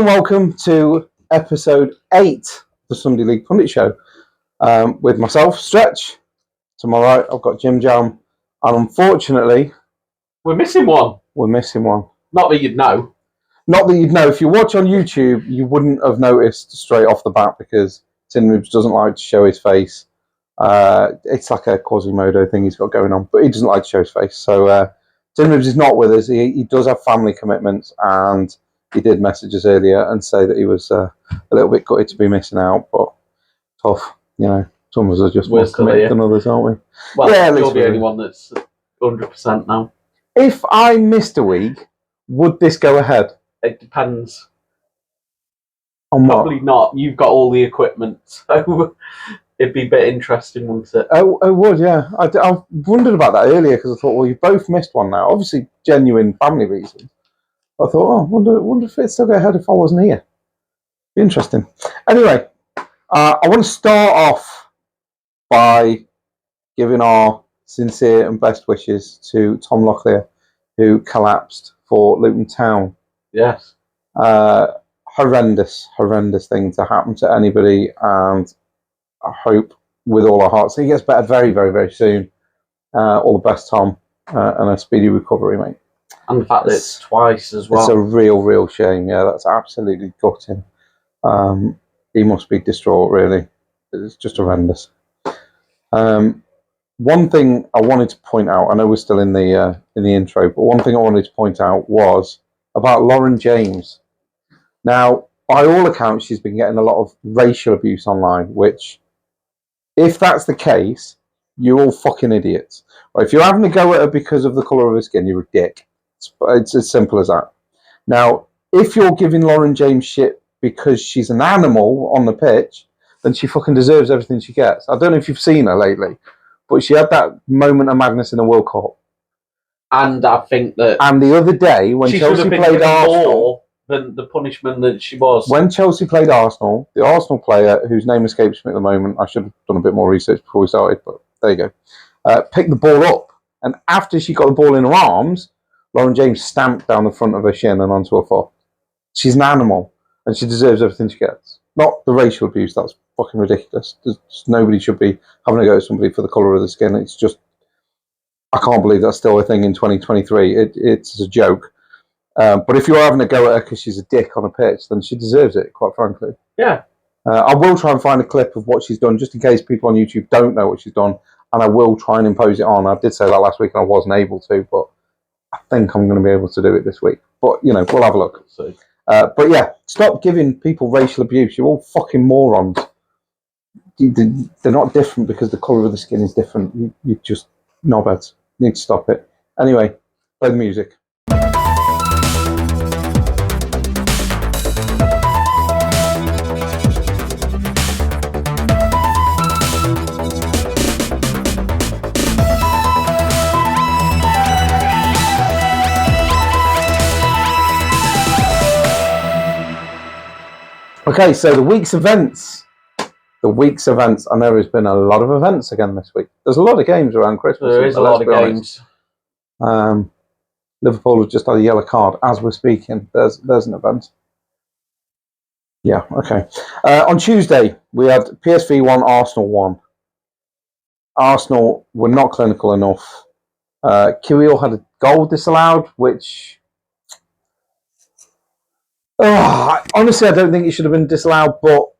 and welcome to episode 8 of the Sunday League Pundits show with myself, Stretch. To my right, I've got Jim Jam, and unfortunately, we're missing one. Not that you'd know. Not that you'd know. If you watch on YouTube, you wouldn't have noticed straight off the bat because Tin Ribs doesn't like to show his face. It's like a Quasimodo thing he's got going on, but he doesn't like to show his face. So Tin Ribs is not with us. He does have family commitments, and he did message us earlier and say that he was a little bit gutted to be missing out, but tough, you know. Some of us are just more committed than others, aren't we? Well, yeah, you're the only one that's 100% now. If I missed a week, would this go ahead? It depends. On what? Probably not. You've got all the equipment, so it'd be a bit interesting, wouldn't it? Oh, it would, yeah. I wondered about that earlier because I thought, well, you both missed one now. Obviously, genuine family reasons. I thought, oh, wonder if it'd still go ahead if I wasn't here. Be interesting. Anyway, I want to start off by giving our sincere and best wishes to Tom Locklear, who collapsed for Luton Town. Yes. Horrendous thing to happen to anybody, and I hope with all our hearts he gets better very, very, very soon. All the best, Tom, and a speedy recovery, mate. And the fact that it's twice as well. It's a real shame. Yeah, that's absolutely gutting. He must be distraught, really. It's just horrendous. One thing I wanted to point out, I know we're still in the intro, but one thing I wanted to point out was about Lauren James. Now, by all accounts, she's been getting a lot of racial abuse online, which, if that's the case, you're all fucking idiots. Or if you're having to go at her because of the colour of her skin, you're a dick. It's as simple as that. Now, if you're giving Lauren James shit because she's an animal on the pitch, then she fucking deserves everything she gets. I don't know if you've seen her lately, but she had that moment of madness in the World Cup. And I think that... And the other day, when Chelsea played Arsenal... more than the punishment that she was. When Chelsea played Arsenal, the Arsenal player, whose name escapes me at the moment, I should have done a bit more research before we started, but there you go, picked the ball up. And after she got the ball in her arms, Lauren James stamped down the front of her shin and onto her foot. She's an animal, and she deserves everything she gets. Not the racial abuse, that's fucking ridiculous. Nobody should be having to go at somebody for the colour of the skin. It's just, I can't believe that's still a thing in 2023. It's a joke. But if you're having to go at her because she's a dick on a pitch, then she deserves it, quite frankly. Yeah. I will try and find a clip of what she's done, just in case people on YouTube don't know what she's done, and I will try and impose it on. I did say that last week and I wasn't able to, but I think I'm going to be able to do it this week. But, you know, we'll have a look. But yeah, stop giving people racial abuse. You're all fucking morons. They're not different because the colour of the skin is different. You just knobheads. You need to stop it. Anyway, play the music. Okay, so the week's events. I know there's been a lot of events again this week. There's a lot of games around Christmas. There is a lot of games. Liverpool have just had a yellow card as we're speaking. There's an event. Yeah, okay. On Tuesday, we had PSV 1, Arsenal 1. Arsenal were not clinical enough. Kirill had a goal disallowed, which... honestly, I don't think it should have been disallowed, but,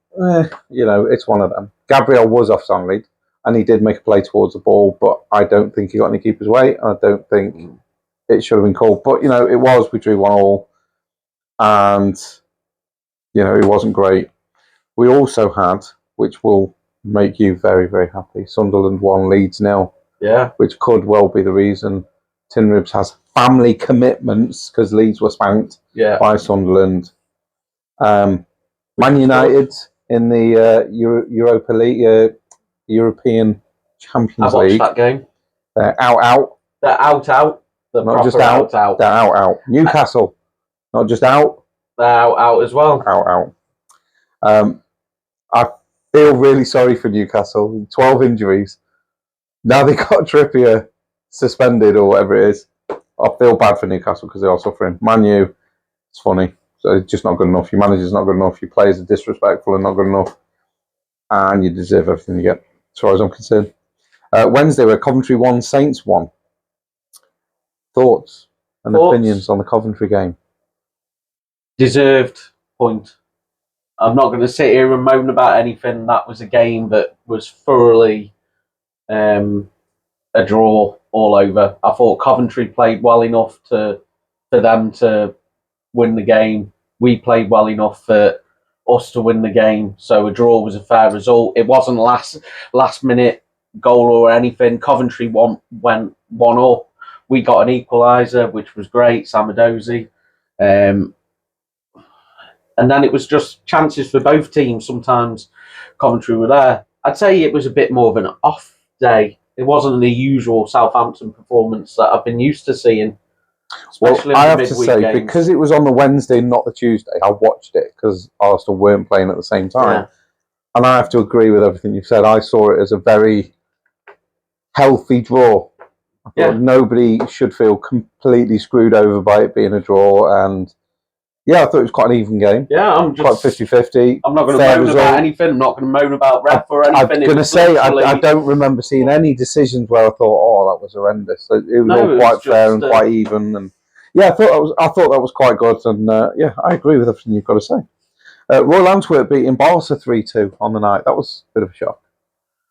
you know, it's one of them. Gabriel was offside, and he did make a play towards the ball, but I don't think he got any keeper's weight, and I don't think it should have been called. But, you know, it was. We drew 1-1, and, you know, it wasn't great. We also had, which will make you very, very happy, Sunderland 1, Leeds 0. Yeah. Which could well be the reason Tin Ribs has family commitments, because Leeds were spanked by Sunderland. Man United in the Europa League, European Champions League. I watched that game. They're out. They're out. They're not just out. They're out. Newcastle, not just out. They're out as well. Out. I feel really sorry for Newcastle. 12 injuries. Now they got Trippier suspended or whatever it is. I feel bad for Newcastle because they are suffering. Man U, it's funny. So it's just not good enough. Your manager's not good enough. Your players are disrespectful and not good enough. And you deserve everything you get, as far as I'm concerned. Wednesday, where Coventry won, Saints won. Thoughts and opinions on the Coventry game? Deserved point. I'm not going to sit here and moan about anything. That was a game that was thoroughly a draw all over. I thought Coventry played well enough for them to win the game. We played well enough for us to win the game. So a draw was a fair result. It wasn't last minute goal or anything. Coventry went 1-up. We got an equaliser, which was great, Samadozi. And then it was just chances for both teams. Sometimes Coventry were there. I'd say it was a bit more of an off day. It wasn't the usual Southampton performance that I've been used to seeing. Well, I have to say, games. Because it was on the Wednesday, not the Tuesday, I watched it because Arsenal weren't playing at the same time. Yeah. And I have to agree with everything you've said. I saw it as a very healthy draw. I thought nobody should feel completely screwed over by it being a draw. And yeah, I thought it was quite an even game. Yeah, I'm just quite 50-50. I'm not going to moan about anything. I'm not going to moan about ref or anything. I'm going to say I don't remember seeing any decisions where I thought, "Oh, that was horrendous." It was all quite fair and quite even. And yeah, I thought that was quite good. And yeah, I agree with everything you've got to say. Royal Antwerp beating Barca 3-2 on the night. That was a bit of a shock.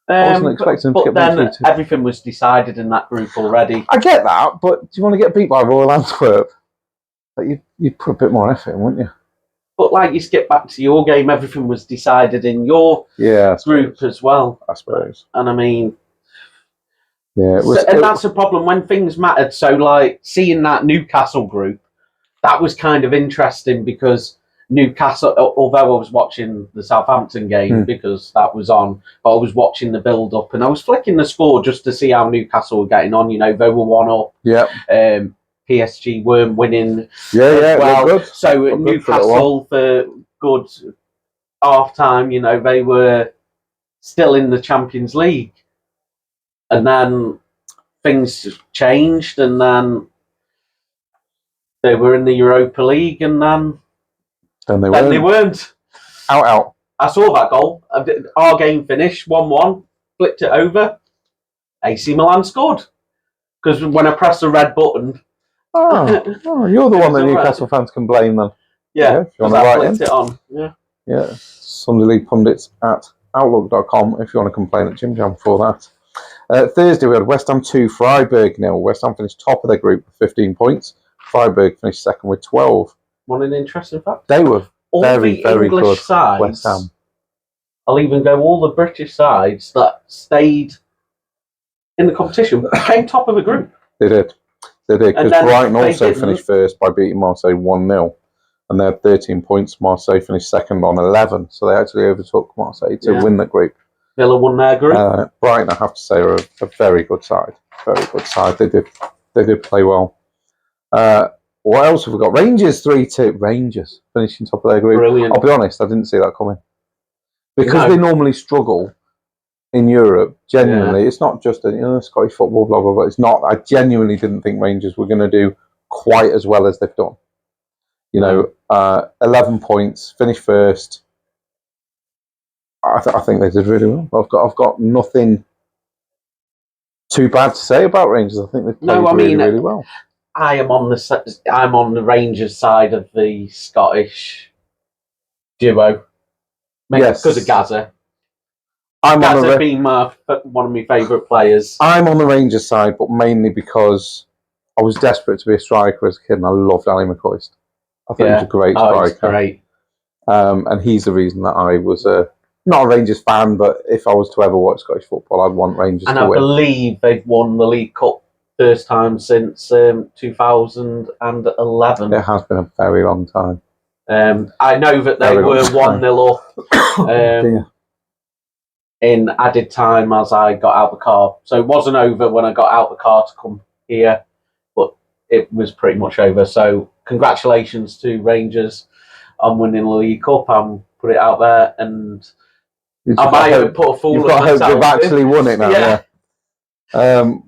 I wasn't expecting them to get beat 3-2. Everything was decided in that group already. I get that, but do you want to get beat by Royal Antwerp? You'd put a bit more effort in, wouldn't you? But like you skip back to your game, everything was decided in your group as well. I suppose. And I mean, yeah, that's a problem when things mattered. So, like seeing that Newcastle group, that was kind of interesting because Newcastle. Although I was watching the Southampton game because that was on, but I was watching the build-up and I was flicking the score just to see how Newcastle were getting on. You know, they were 1-up. Yeah. PSG weren't winning. Well, good. So Newcastle for good half time, you know, they were still in the Champions League, and then things changed, and then they were in the Europa League, and then they weren't. Out. I saw that goal. Our game finished 1-1. Flipped it over. AC Milan scored because when I pressed the red button. Oh, you're the one that Newcastle fans can blame then. Yeah, if you want to write it on. Yeah. Sunday League Pundits at outlook.com if you want to complain at Jim Jam for that. Thursday we had West Ham 2, Freiburg 0. West Ham finished top of their group with 15 points. Freiburg finished second with 12. What an interesting fact. They were very English good. Sides, West Ham. I'll even go all the British sides that stayed in the competition came top of the group. They did, because Brighton also finished first by beating Marseille 1-0, and they had 13 points. Marseille finished second on 11, so they actually overtook Marseille to win the group. Villa won their group. Brighton, I have to say, are a very good side. Very good side. They did play well. What else have we got? Rangers 3-2. Rangers finishing top of their group. Brilliant. I'll be honest, I didn't see that coming because they normally struggle in Europe. Genuinely, it's not just Scottish football, blah blah blah. It's not. I genuinely didn't think Rangers were going to do quite as well as they've done. 11 points, finished first. I think they did really well. I've got nothing too bad to say about Rangers. I think they played really well. I'm on the Rangers side of the Scottish duo. Maybe because of Gaza. Gaza being one of my favourite players. I'm on the Rangers side, but mainly because I was desperate to be a striker as a kid, and I loved Ali McCoist. I thought he was a great striker. He's great. And he's the reason that I was not a Rangers fan, but if I was to ever watch Scottish football, I'd want Rangers to win. And I believe they've won the League Cup first time since 2011. It has been a very long time. I know that they were 1-0 up in added time as I got out the car. So it wasn't over when I got out the car to come here, but it was pretty much over. So congratulations to Rangers on winning the League Cup. I'll put it out there, and I might have put a fool. You've got to hope they've actually won it now. Yeah.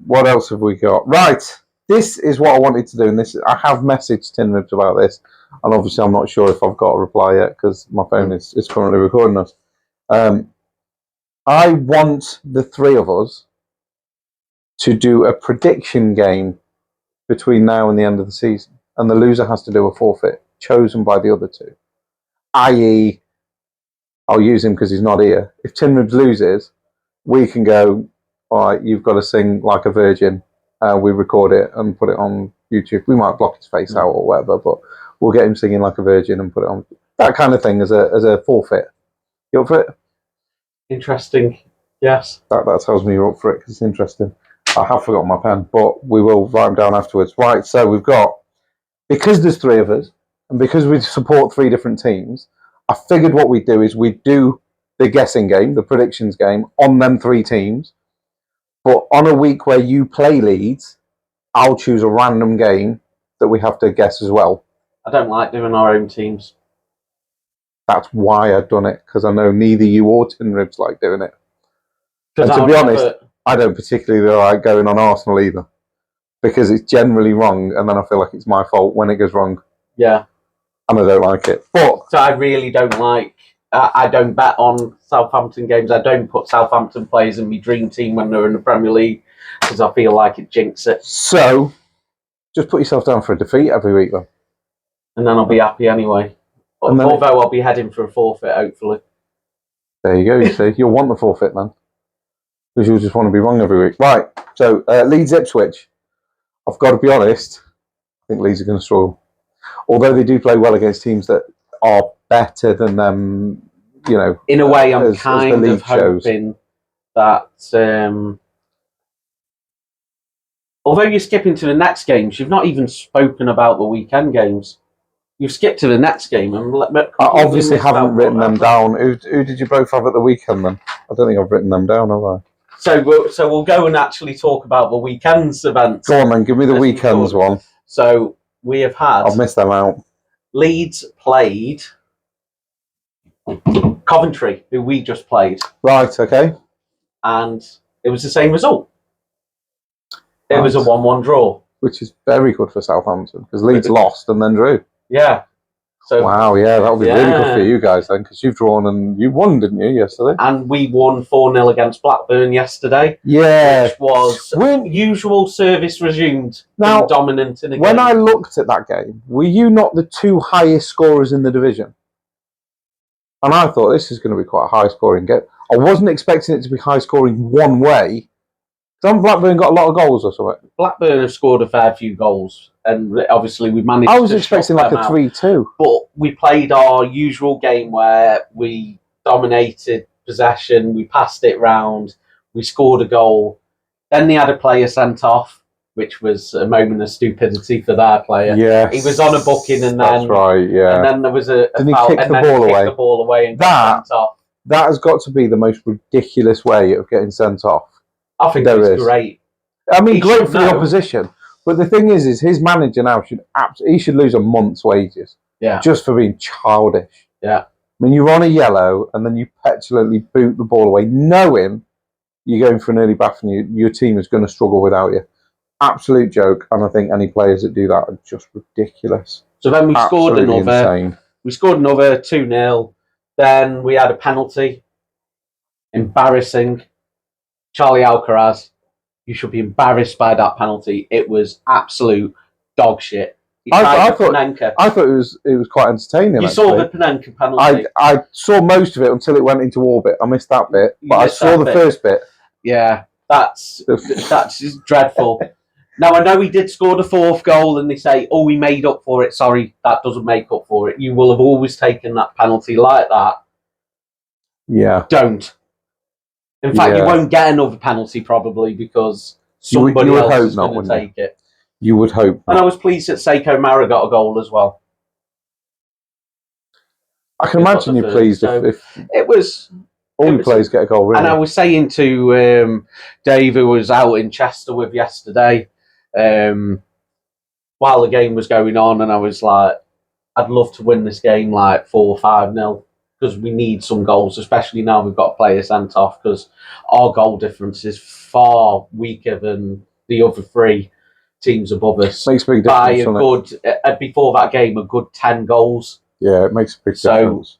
What else have we got? Right. this is what I wanted to do, and I have messaged Tin Ribs about this, and obviously I'm not sure if I've got a reply yet because my phone is currently recording us. I want the three of us to do a prediction game between now and the end of the season, and the loser has to do a forfeit chosen by the other two. I.e., I'll use him because he's not here. If Tin Ribs loses, we can go, all right, you've got to sing like a virgin. We record it and put it on YouTube. We might block his face out or whatever, but we'll get him singing like a virgin and put it on. That kind of thing as a forfeit. You up for it? Interesting. Yes. That tells me you're up for it because it's interesting. I have forgotten my pen, but we will write them down afterwards. Right, so we've got, because there's three of us, and because we support three different teams, I figured what we'd do is we'd do the guessing game, the predictions game, on them three teams. But on a week where you play Leeds, I'll choose a random game that we have to guess as well. I don't like doing our own teams. That's why I've done it, because I know neither you or Tin Ribs like doing it. And to be honest, I don't particularly like going on Arsenal either, because it's generally wrong, and then I feel like it's my fault when it goes wrong. Yeah. And I don't like it. But so I really don't like. I don't bet on Southampton games. I don't put Southampton players in my dream team when they're in the Premier League because I feel like it jinxes it. So, just put yourself down for a defeat every week, then. And then I'll be happy anyway. Although I'll be heading for a forfeit, hopefully. There you go, you see. You'll want the forfeit, then. Because you'll just want to be wrong every week. Right, so Leeds Ipswich. I've got to be honest, I think Leeds are going to struggle. Although they do play well against teams that are better than them, you know. In a way, I'm kind of hoping that, although you're skipping to the next games, you've not even spoken about the weekend games. You've skipped to the next game. And I obviously haven't written them down. Who did you both have at the weekend then? I don't think I've written them down, have I? So we'll go and actually talk about the weekend's events. Go on then, give me the weekend's one. So we have had... I've missed them out. Leeds played Coventry, who we just played. Right, okay. And it was the same result. It was a 1-1 draw. Which is very good for Southampton, because Leeds lost and then drew. Yeah. So wow, yeah, that would be really good for you guys then, because you've drawn and you won, didn't you, yesterday? And we won 4-0 against Blackburn yesterday. Yeah. Which was usual service resumed. Now, dominant in a game. When I looked at that game, were you not the two highest scorers in the division? And I thought this is going to be quite a high-scoring game. I wasn't expecting it to be high-scoring one way. Some Blackburn got a lot of goals or something. Blackburn have scored a fair few goals, and obviously we managed. I was expecting like a 3-2, but we played our usual game where we dominated possession, we passed it round, we scored a goal. Then they had a player sent off, which was a moment of stupidity for their player. Yeah, he was on a booking, and then that's right. Yeah, and then there was a Didn't foul, he kick and the then ball he away? Kicked the ball away and got sent off. That has got to be the most ridiculous way of getting sent off. I think it's great. I mean, great for the opposition. But the thing is his manager now should lose a month's wages. Yeah. Just for being childish. Yeah. I mean, you're on a yellow and then you petulantly boot the ball away, knowing you're going for an early bath and your team is going to struggle without you. Absolute joke. And I think any players that do that are just ridiculous. So then we scored another. Insane. We scored another 2-0. Then we had a penalty. Embarrassing. Charlie Alcaraz, you should be embarrassed by that penalty. It was absolute dog shit. I thought it was quite entertaining. You saw the Panenka penalty. I saw most of it until it went into orbit. I missed that bit, but I saw the first bit. Yeah, that's just dreadful. Now I know he did score the fourth goal, and they say, "Oh, we made up for it." Sorry, that doesn't make up for it. You will have always taken that penalty like that. Yeah, don't. In fact, you won't get another penalty probably because somebody else is going to take it. You would hope. And I was pleased that Seiko Mara got a goal as well. I can imagine you're pleased if it was all your players get a goal. Really. And I was saying to Dave, who was out in Chester with yesterday, while the game was going on, and I was like, I'd love to win this game like 4 or 5-0. Because we need some goals, especially now we've got players sent off, because our goal difference is far weaker than the other three teams above us Makes a big by a difference. good before that game, a good 10 goals. Yeah, it makes a big difference.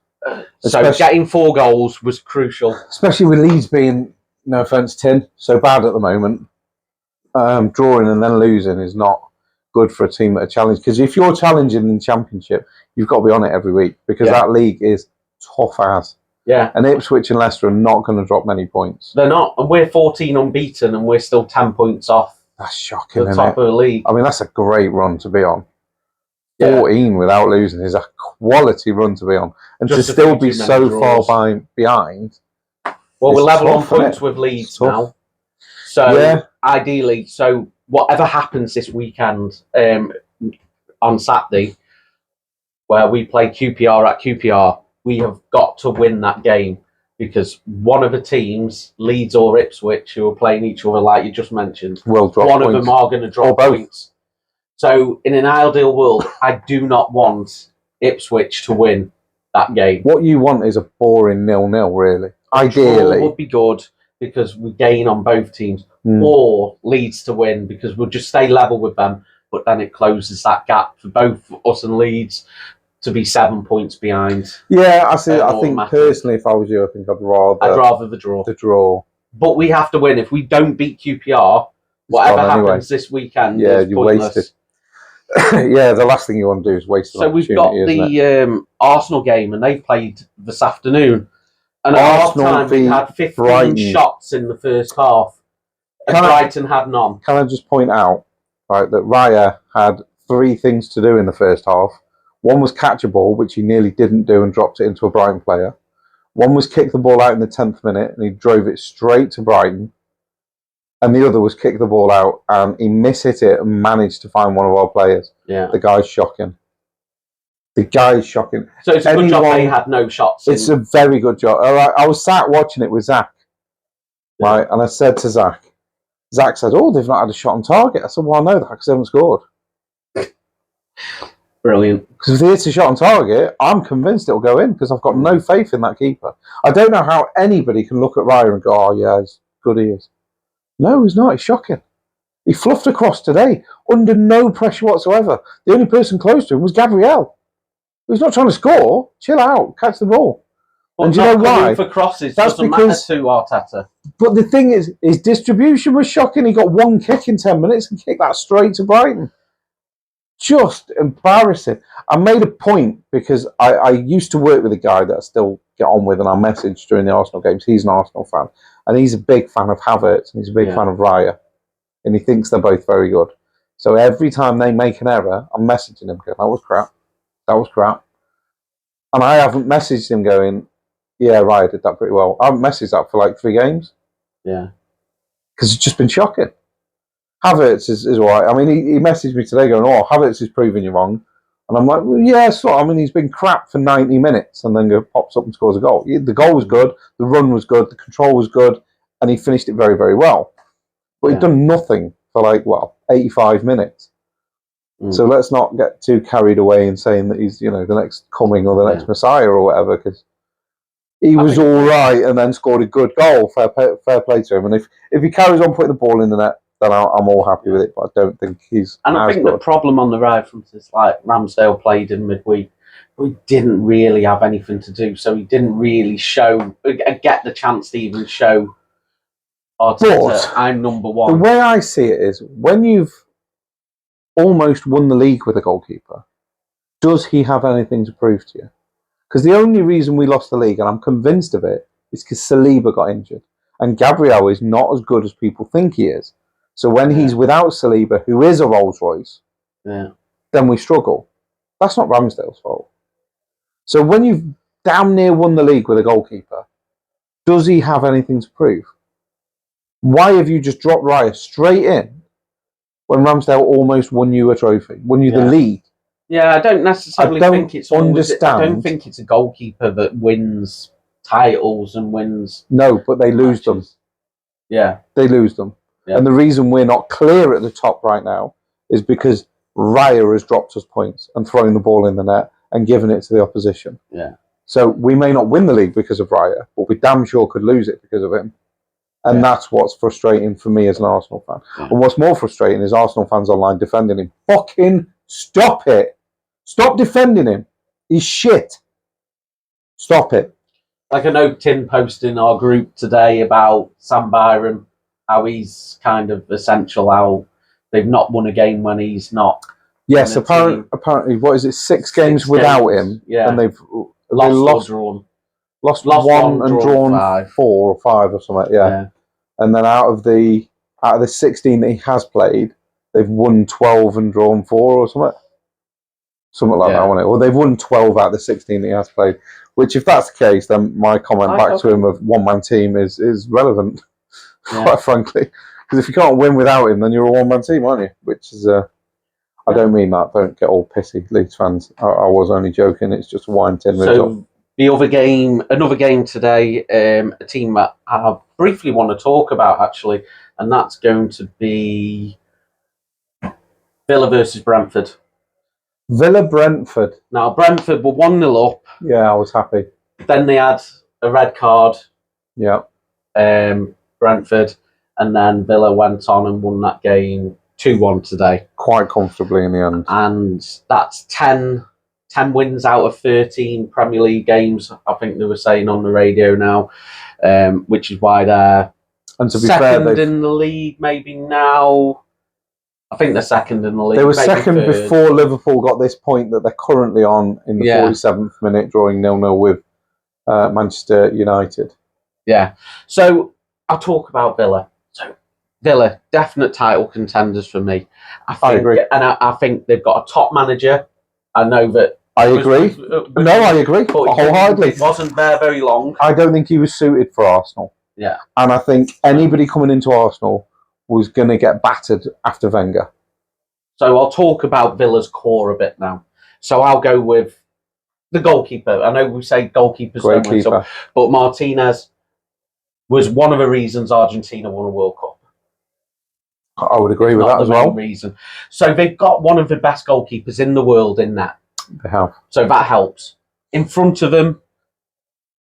So getting 4 goals was crucial, especially with Leeds being, no offence, Tin, so bad at the moment. Drawing and then losing is not good for a team that are challenged. Because if you're challenging in the Championship, you've got to be on it every week because that league is tough as. Yeah. And Ipswich and Leicester are not going to drop many points. They're not. And we're 14 unbeaten and we're still 10 points off. That's shocking, the top of the league. I mean, that's a great run to be on. 14 without losing is a quality run to be on. And just to still be so far behind. Well, we're level on points with Leeds now. So ideally, whatever happens this weekend on Saturday, where we play QPR at QPR, we have got to win that game because one of the teams, Leeds or Ipswich, who are playing each other like you just mentioned, will drop one of them are going to drop points. So in an ideal world, I do not want Ipswich to win that game. What you want is a boring 0-0, really. Ideally. Would be good because we gain on both teams. Or Leeds to win because we'll just stay level with them, but then it closes that gap for both us and Leeds to be 7 points behind. Yeah, I see. I think personally, if I was you, I think I'd rather the draw. The draw. But we have to win. If we don't beat QPR, whatever happens this weekend is pointless. Wasted. Yeah, the last thing you want to do is waste. So we've got the Arsenal game, and they played this afternoon. And at half time, we had 15 shots in the first half. And Brighton had none. Can I just point out, right, that Raya had 3 things to do in the first half. One was catch a ball, which he nearly didn't do and dropped it into a Brighton player. One was kick the ball out in the 10th minute, and he drove it straight to Brighton. And the other was kick the ball out, and he mishit it and managed to find one of our players. Yeah. The guy's shocking. The guy's shocking. So it's a good job they had no shots. It's a very good job. I was sat watching it with Zach, right, and I said to Zach said, "Oh, they've not had a shot on target." I said, "Well, I know that because they haven't scored." Brilliant. Because if they hit a shot on target, I'm convinced it'll go in because I've got no faith in that keeper. I don't know how anybody can look at Raya and go, "Oh, yeah, he's good he is." No, he's not. He's shocking. He fluffed across today under no pressure whatsoever. The only person close to him was Gabriel. He's not trying to score. Chill out. Catch the ball. But and do you know why? For crosses doesn't matter to Arteta. But the thing is, his distribution was shocking. He got 1 kick in 10 minutes and kicked that straight to Brighton. Just embarrassing. I made a point because I used to work with a guy that I still get on with and I message during the Arsenal games. He's an Arsenal fan. And he's a big fan of Havertz and he's a big fan of Raya. And he thinks they're both very good. So every time they make an error, I'm messaging him going, that was crap. That was crap. And I haven't messaged him going, yeah, Raya did that pretty well. I haven't messaged that for like 3 games. Yeah. Because it's just been shocking. Havertz is all right. I mean, he messaged me today going, oh, Havertz is proving you wrong. And I'm like, well, yeah, so I mean, he's been crap for 90 minutes and then pops up and scores a goal. The goal was good, the run was good, the control was good, and he finished it very, very well. But he'd done nothing for 85 minutes. So let's not get too carried away in saying that he's, the next coming or the next Messiah or whatever, because he was all right and then scored a good goal. Fair play to him. And if he carries on putting the ball in the net, then I'm all happy with it. But I don't think he's. And I think the problem on the ride from this, like Ramsdale played in midweek, we didn't really have anything to do, so he didn't really get the chance to even show Arteta, I'm number one. The way I see it is, when you've almost won the league with a goalkeeper, does he have anything to prove to you? Because the only reason we lost the league, and I'm convinced of it, is because Saliba got injured. And Gabriel is not as good as people think he is. So when he's without Saliba, who is a Rolls Royce, then we struggle. That's not Ramsdale's fault. So when you've damn near won the league with a goalkeeper, does he have anything to prove? Why have you just dropped Raya straight in when Ramsdale almost won you a trophy, won you the league? Yeah, I don't necessarily think it's I don't think it's a goalkeeper that wins titles and wins. No, but they lose them. Yeah, they lose them. Yeah. And the reason we're not clear at the top right now is because Raya has dropped us points and thrown the ball in the net and given it to the opposition. Yeah. So we may not win the league because of Raya, but we damn sure could lose it because of him. And Yeah. that's what's frustrating for me as an Arsenal fan. Yeah. And what's more frustrating is Arsenal fans online defending him. Fucking stop it. Stop defending him. He's shit. Stop it. Like I know Tim posted in our group today about Sam Byram, how he's kind of essential, how they've not won a game when he's not. Yes, apparently, what is it, 6 games Six without games, him? yeah. And they've Lost or drawn. Lost Lost one and drawn 5. 4 or 5 or something, yeah. And then out of the 16 that he has played, they've won 12 and drawn 4 or something. Something like that, wasn't it? Or they've won 12 out of the 16 that he has played. Which, if that's the case, then my comment back to him of one-man team is relevant, quite frankly. Because if you can't win without him, then you're a one-man team, aren't you? Which is, I don't mean that. Don't get all pissy, Leeds fans. I was only joking. It's just a wine tin result. The other game, another game today, a team that I briefly want to talk about, actually, and that's going to be Villa versus Brentford. Villa-Brentford. Now, Brentford were 1-0 up. Yeah, I was happy. Then they had a red card. Yeah. Brentford. And then Villa went on and won that game 2-1 today. Quite comfortably in the end. And that's 10 wins out of 13 Premier League games, I think they were saying on the radio now, which is why they're second in the league maybe now. I think they're second in the league. They were second before Liverpool got this point that they're currently on in the 47th minute, drawing 0-0 with Manchester United. Yeah. So I'll talk about Villa. So Villa, definite title contenders for me. I agree. And I think they've got a top manager. I know that. I agree. I agree wholeheartedly. He wasn't there very long. I don't think he was suited for Arsenal. Yeah. And I think anybody coming into Arsenal was going to get battered after Wenger. So I'll talk about Villa's core a bit now. So I'll go with the goalkeeper. I know we say goalkeepers don't win stuff, but Martinez was one of the reasons Argentina won a World Cup. I would agree with that as well. Reason. So they've got one of the best goalkeepers in the world in that. They have. So that helps. In front of them,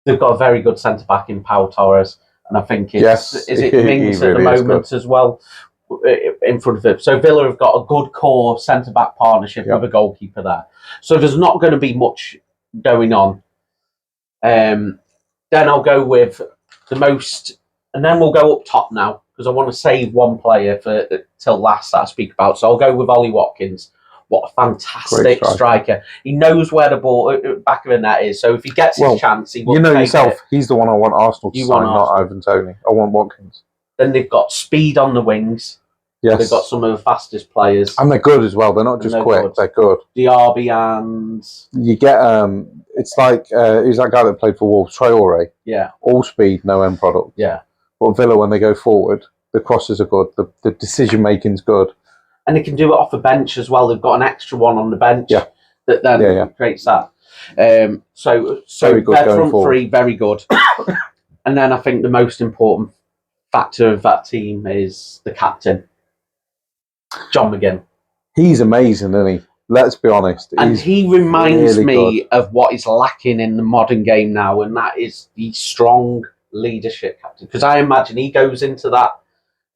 they've got a very good centre-back in Pau Torres. And I think it's, is it Mings at the moment as well, in front of him. So Villa have got a good core centre-back partnership with a goalkeeper there. So there's not going to be much going on. Then I'll go with the most, and then we'll go up top now, because I want to save one player for till last that I speak about. So I'll go with Ollie Watkins. What a fantastic striker. He knows where the ball, back of the net is. So if he gets his chance, he will take yourself, it. He's the one I want Arsenal to sign, not Ivan Toney. I want Watkins. Then they've got speed on the wings. Yes. They've got some of the fastest players. And they're good as well. They're not just quick, they're good. Diaby and... You get, it's like, who's that guy that played for Wolves? Traore. Yeah. All speed, no end product. Yeah. But Villa, when they go forward, the crosses are good. The decision-making's good. And they can do it off the bench as well. They've got an extra one on the bench that then creates that. So their front three, very good. And then I think the most important factor of that team is the captain, John McGinn. He's amazing, isn't he? Let's be honest. And he reminds me of what is lacking in the modern game now, and that is the strong leadership captain. Because I imagine he goes into that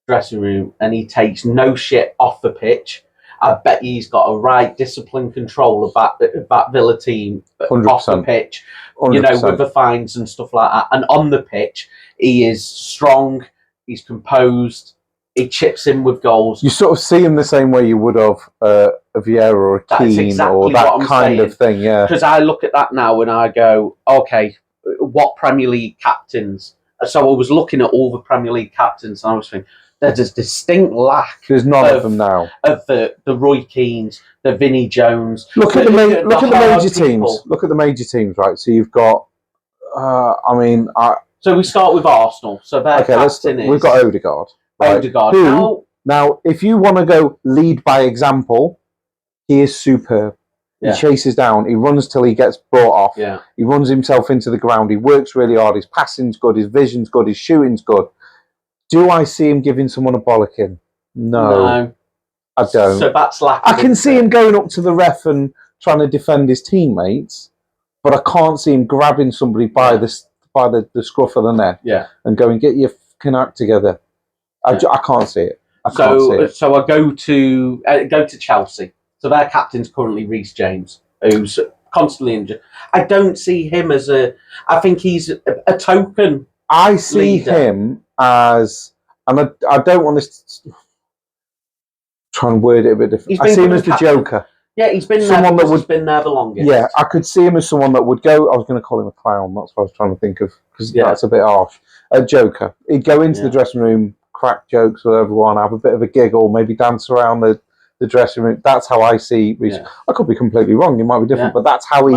dressing room and he takes no shit off the pitch. I bet he's got a right discipline control of that Villa team 100%. Off the pitch, 100%. You know, with the fines and stuff like that. And on the pitch, he is strong, he's composed, he chips in with goals. You sort of see him the same way you would of a Vieira or a Keane or that kind of thing, yeah. Because I look at that now and I go, okay, what Premier League captains? So I was looking at all the Premier League captains and I was thinking, there's a distinct lack. There's none of them now. Of the Roy Keanes, the Vinnie Jones. Look at the major teams. Look at the major teams, right? So you've got, So we start with Arsenal. So their captain is... We've got Odegaard. Right? Odegaard. Now, if you want to go lead by example, he is superb. He chases down. He runs till he gets brought off. Yeah. He runs himself into the ground. He works really hard. His passing's good. His vision's good. His shooting's good. Do I see him giving someone a bollocking? No. I don't. So that's lacking. I can see him going up to the ref and trying to defend his teammates, but I can't see him grabbing somebody by the scruff of the neck and going, get your can act together. I can't see it. I can't see it. So I go to Chelsea. So their captain's currently Reece James, who's constantly injured. I don't see him as I think he's a token. I see leader. him as, and I don't want this. Try and word it a bit different. I see him as the Joker. Yeah, he's been someone there. He's been there the longest. Yeah, I could see him as someone that would go. I was going to call him a clown. That's what I was trying to think of, because that's a bit harsh. A Joker. He'd go into the dressing room, crack jokes with everyone, have a bit of a giggle, maybe dance around the dressing room. That's how I see Reece. I could be completely wrong. It might be different, but that's how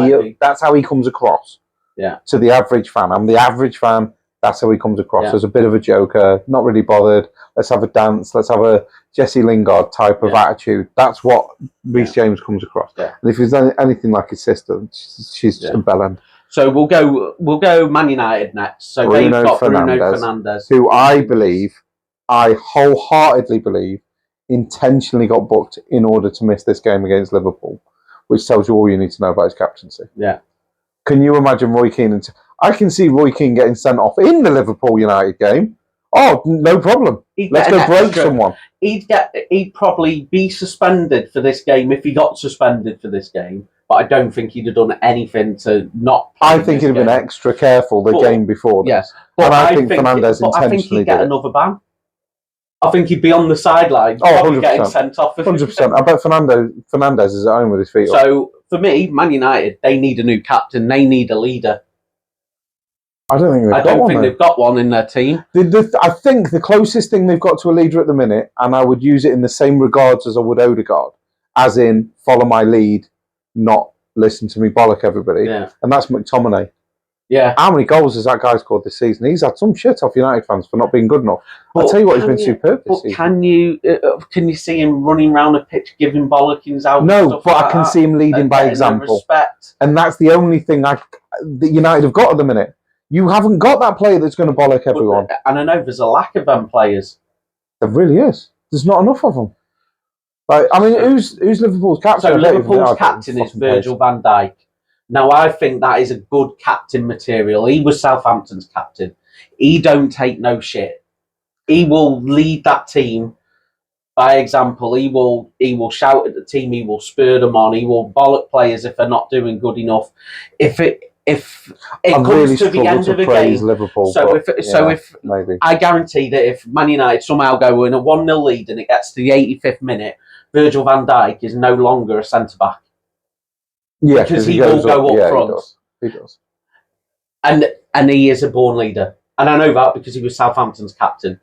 he comes across. Yeah. To the average fan. I'm the average fan. That's how he comes across, as a bit of a joker, not really bothered. Let's have a dance. Let's have a Jesse Lingard type of attitude. That's what Reece James comes across. Yeah. And if he's anything like his sister, she's just a bellend. So we'll go Man United next. So they've got Bruno Fernandes, who I wholeheartedly believe, intentionally got booked in order to miss this game against Liverpool, which tells you all you need to know about his captaincy. Yeah. Can you imagine Roy Keane? I can see Roy Keane getting sent off in the Liverpool United game. Oh, no problem. Let's go break someone. He'd probably be suspended for this game if he got suspended for this game. But I don't think he'd have done anything to not play. I think he'd have been extra careful the game before. Yes, but I think Fernandes intentionally I think he'd get another ban. I think he'd be on the sideline. Oh, 100%. Getting sent off. 100%. I bet Fernandes is at home with his feet up. So for me, Man United, they need a new captain. They need a leader. I don't think they've got one in their team. I think the closest thing they've got to a leader at the minute, and I would use it in the same regards as I would Odegaard, as in follow my lead, not listen to me bollock everybody. Yeah. And that's McTominay. Yeah. How many goals has that guy scored this season? He's had some shit off United fans for not being good enough. I'll tell you what, he's been superb this season. Can you see him running around a pitch giving bollockings out? No, but I can see him leading by example. Respect. And that's the only thing that United have got at the minute. You haven't got that player that's going to bollock everyone. And I know there's a lack of them players. There really is. There's not enough of them. Like, I mean, who's Liverpool's captain? So Liverpool's captain is Virgil van Dijk. Now, I think that is a good captain material. He was Southampton's captain. He don't take no shit. He will lead that team by example. He will shout at the team. He will spur them on. He will bollock players if they're not doing good enough. If it comes really to the end of the game, Liverpool, if maybe. I guarantee that if Man United somehow go in a 1-0 lead and it gets to the 85th minute, Virgil van Dijk is no longer a centre back. Yeah, because he will go up front. He does. And he is a born leader, and I know that because he was Southampton's captain.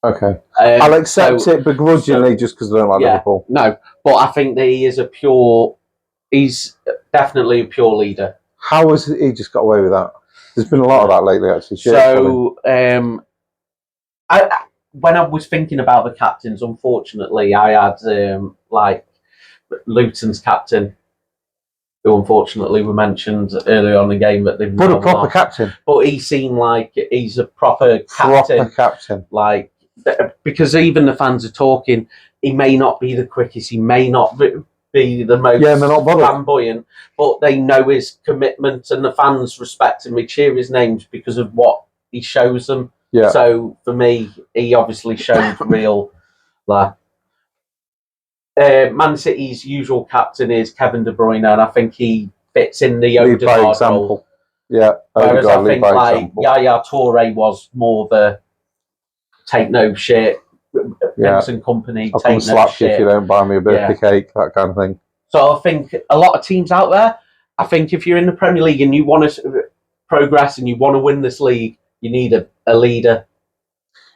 Okay, I'll accept it begrudgingly just because I don't like Liverpool. No, but I think that he's definitely a pure leader. How has he just got away with that? There's been a lot of that lately, actually. When I was thinking about the captains, unfortunately, I had like Luton's captain, who unfortunately were mentioned earlier on in the game that they've. But a proper captain. But he seemed like he's a proper captain. Proper captain. Like, because even the fans are talking, he may not be the quickest, he may not be the most flamboyant, but they know his commitment and the fans respect him. They cheer his names because of what he shows them. Yeah. So for me, he obviously showed real. Man City's usual captain is Kevin De Bruyne, and I think he fits in the Odegaard role. Yeah, whereas I think like Yaya Toure was more the take no shit. Vincent Company, I'll come slap you if you don't buy me a birthday cake, that kind of thing. So I think a lot of teams out there, I think if you're in the Premier League and you want to progress and you want to win this league, you need a leader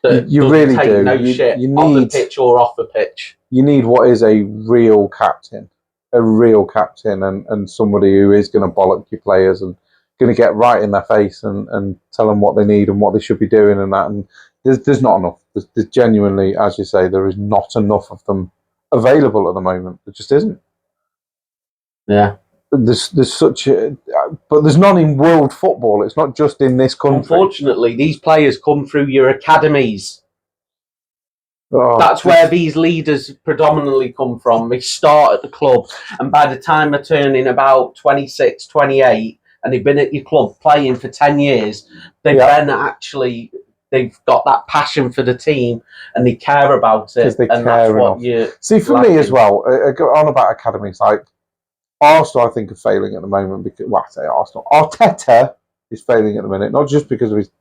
that you really take do. no shit on the pitch or off the pitch. You need what is a real captain and somebody who is going to bollock your players and going to get right in their face and tell them what they need and what they should be doing and that. And there's not enough. There's genuinely, as you say, there is not enough of them available at the moment. There just isn't. Yeah. There's such a, but there's none in world football. It's not just in this country. Unfortunately, these players come through your academies. Oh, that's where these leaders predominantly come from. They start at the club, and by the time they're turning about 26, 28, and they've been at your club playing for 10 years, they've then actually they've got that passion for the team and they care about it. They and care that's what enough. you See, for me as well, I go on about academies. Like Arsenal, I think are failing at the moment because, well, I say Arsenal. Arteta is failing at the minute, not just because of his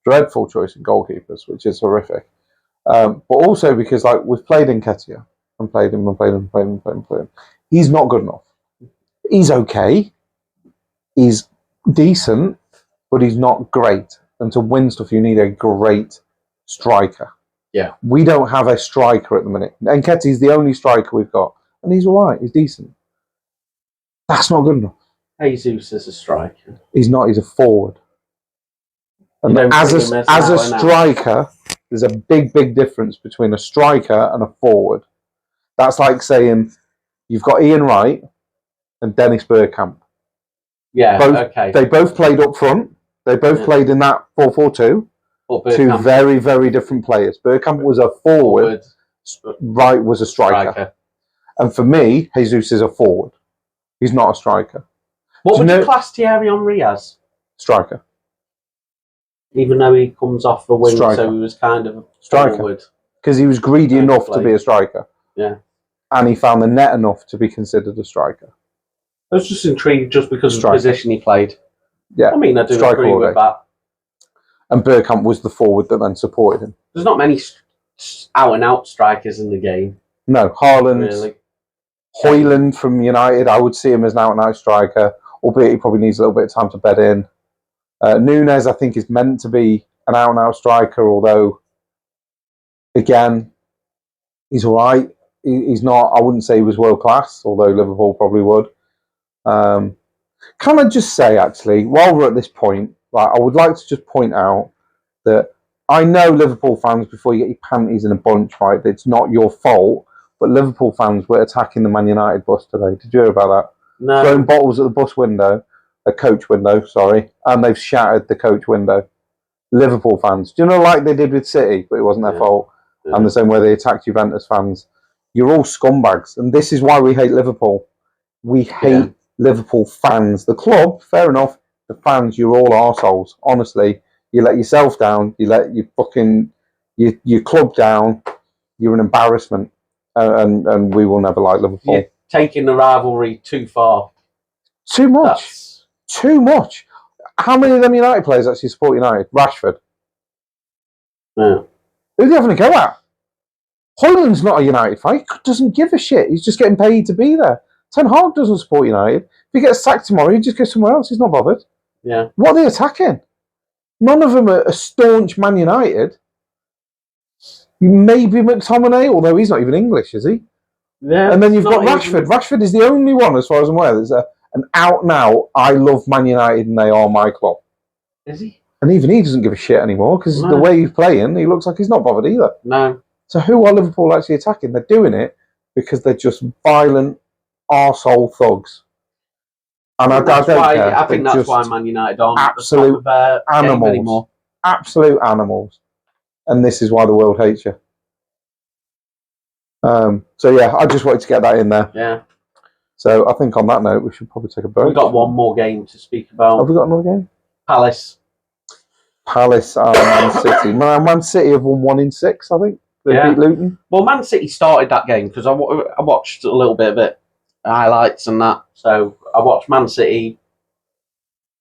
dreadful choice in goalkeepers, which is horrific, but also because like we've played Nketiah and played him. He's not good enough. He's okay. He's decent, but he's not great. And to win stuff, you need a great striker. Yeah. We don't have a striker at the minute. Nketiah's the only striker we've got. And he's all right. He's decent. That's not good enough. Jesus is a striker. He's not. He's a forward. And as a striker, there's a big difference between a striker and a forward. That's like saying you've got Ian Wright and Dennis Bergkamp. Yeah, okay. They both played up front. They both played in that 4-4-2. Two very, very different players. Bergkamp was a forward. Wright was a striker. And for me, Jesus is a forward. He's not a striker. What would you class Thierry Henry as? Striker. Even though he comes off the wing, so he was kind of a forward. Because he was greedy enough to be a striker. Yeah. And he found the net enough to be considered a striker. I was just intrigued just because of the position he played. Yeah. I mean, I do agree with that. And Bergkamp was the forward that then supported him. There's not many out-and-out strikers in the game. No, Haaland, really. Højlund from United, I would see him as an out-and-out striker, albeit he probably needs a little bit of time to bed in. Núñez, I think, is meant to be an out-and-out striker, although, again, he's all right. He's not, I wouldn't say he was world-class, although Liverpool probably would. Can I just say, actually, while we're at this point, right, I would like to just point out that I know Liverpool fans, before you get your panties in a bunch, right, that it's not your fault, but Liverpool fans were attacking the Man United bus today. Did you hear about that? No. Throwing bottles at the bus window, a coach window, sorry, and they've shattered the coach window. Liverpool fans. Do you know, like they did with City, but it wasn't their fault, and the same way they attacked Juventus fans. You're all scumbags, and this is why we hate Liverpool. We hate Liverpool fans. The club, fair enough. The fans, you're all arseholes. Honestly, you let yourself down. You let your club down. You're an embarrassment, and we will never like Liverpool. You're taking the rivalry too far. Too much. Too much. How many of them United players actually support United? Rashford. Yeah. Who are they having a go at? Højlund's not a United fan. He doesn't give a shit. He's just getting paid to be there. Ten Hag doesn't support United. If he gets sacked tomorrow, he just goes somewhere else. He's not bothered. Yeah. What are they attacking? None of them are staunch Man United. Maybe McTominay, although he's not even English, is he? Yeah. And then you've got Rashford. Rashford is the only one, as far as I'm aware, there's an out-and-out, I love Man United and they are my club. Is he? And even he doesn't give a shit anymore, because the way he's playing, he looks like he's not bothered either. No. So who are Liverpool actually attacking? They're doing it because they're just violent arsehole thugs. And I don't care. I think that's why Man United aren't absolute animals anymore. Absolute animals. And this is why the world hates you. So yeah, I just wanted to get that in there. Yeah. So I think on that note, we should probably take a break. We've got one more game to speak about. Have we got another game? Palace and Man City. Man City have won 1 in 6, I think. They beat Luton. Well, Man City started that game because I watched a little bit of it, highlights and that. So I watched Man City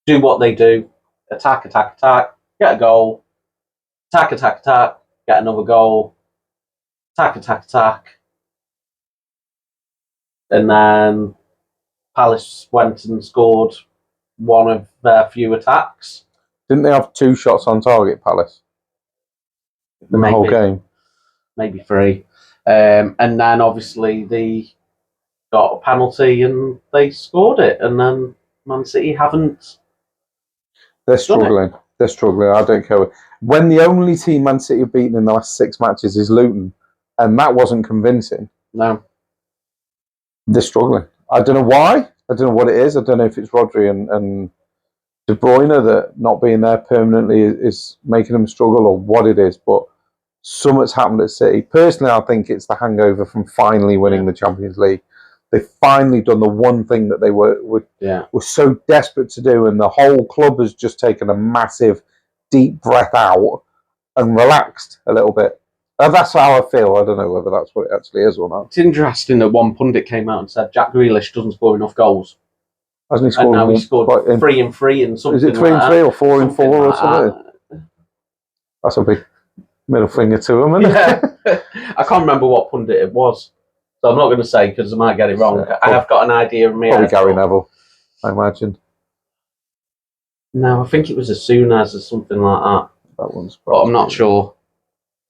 do what they do: attack, get a goal, attack, get another goal, attack, and then Palace went and scored one of their few attacks. Didn't they have 2 shots on target, Palace? In the whole game? Maybe 3. And then obviously they got a penalty and they scored it. And then Man City haven't. They're struggling. They're struggling. I don't care. When the only team Man City have beaten in the last 6 matches is Luton, and that wasn't convincing. No. They're struggling. I don't know why. I don't know what it is. I don't know if it's Rodri and De Bruyne that not being there permanently is making them struggle, or what it is, but something's happened at City. Personally, I think it's the hangover from finally winning the Champions League. They've finally done the one thing that they were so desperate to do, and the whole club has just taken a massive, deep breath out and relaxed a little bit. That's how I feel. I don't know whether that's what it actually is or not. It's interesting that one pundit came out and said Jack Grealish doesn't score enough goals. Hasn't he scored? And now he scored 3 and 3 and something. Is it 3 and 3 or 4 and 4 or something? That's a big middle finger to him, isn't it? Yeah. I can't remember what pundit it was, so I'm not going to say because I might get it wrong. I have got an idea of me. Probably Gary Neville, I imagine. No, I think it was as soon as or something like that. That one's. But I'm not sure.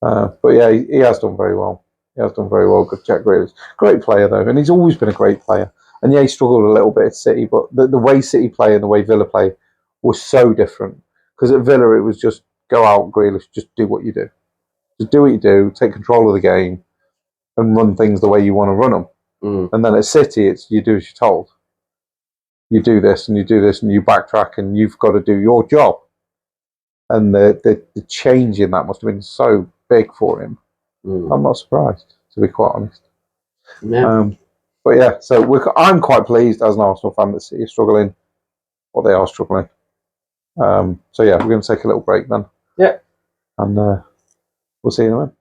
But yeah, he has done very well. He has done very well. Good Jack Grealish. Great player though, and he's always been a great player. And yeah, he struggled a little bit at City, but the way City play and the way Villa play was so different. Because at Villa, it was just go out, Grealish, just do what you do. Just do what you do, take control of the game, and run things the way you want to run them. And then at City, it's you do as you're told. You do this and you do this and you backtrack and you've got to do your job. And the change in that must have been so big for him. I'm not surprised, to be quite honest. Yeah. But yeah, so I'm quite pleased as an Arsenal fan that City is struggling, or they are struggling. So yeah, we're going to take a little break then. Yeah. And we'll see you in a minute.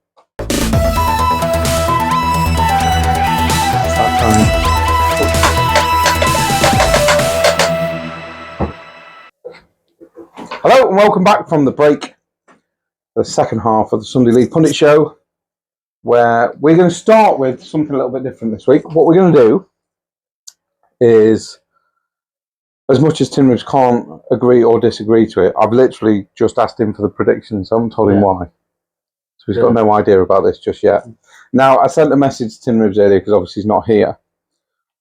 Hello and welcome back from the break. The second half of the Sunday League Pundit show, where we're going to start with something a little bit different this week. What we're going to do is, as much as Tim Ribs can't agree or disagree to it, I've literally just asked him for the predictions. I haven't told him why. So he's got no idea about this just yet. Now, I sent a message to Tim Ribs earlier because obviously he's not here.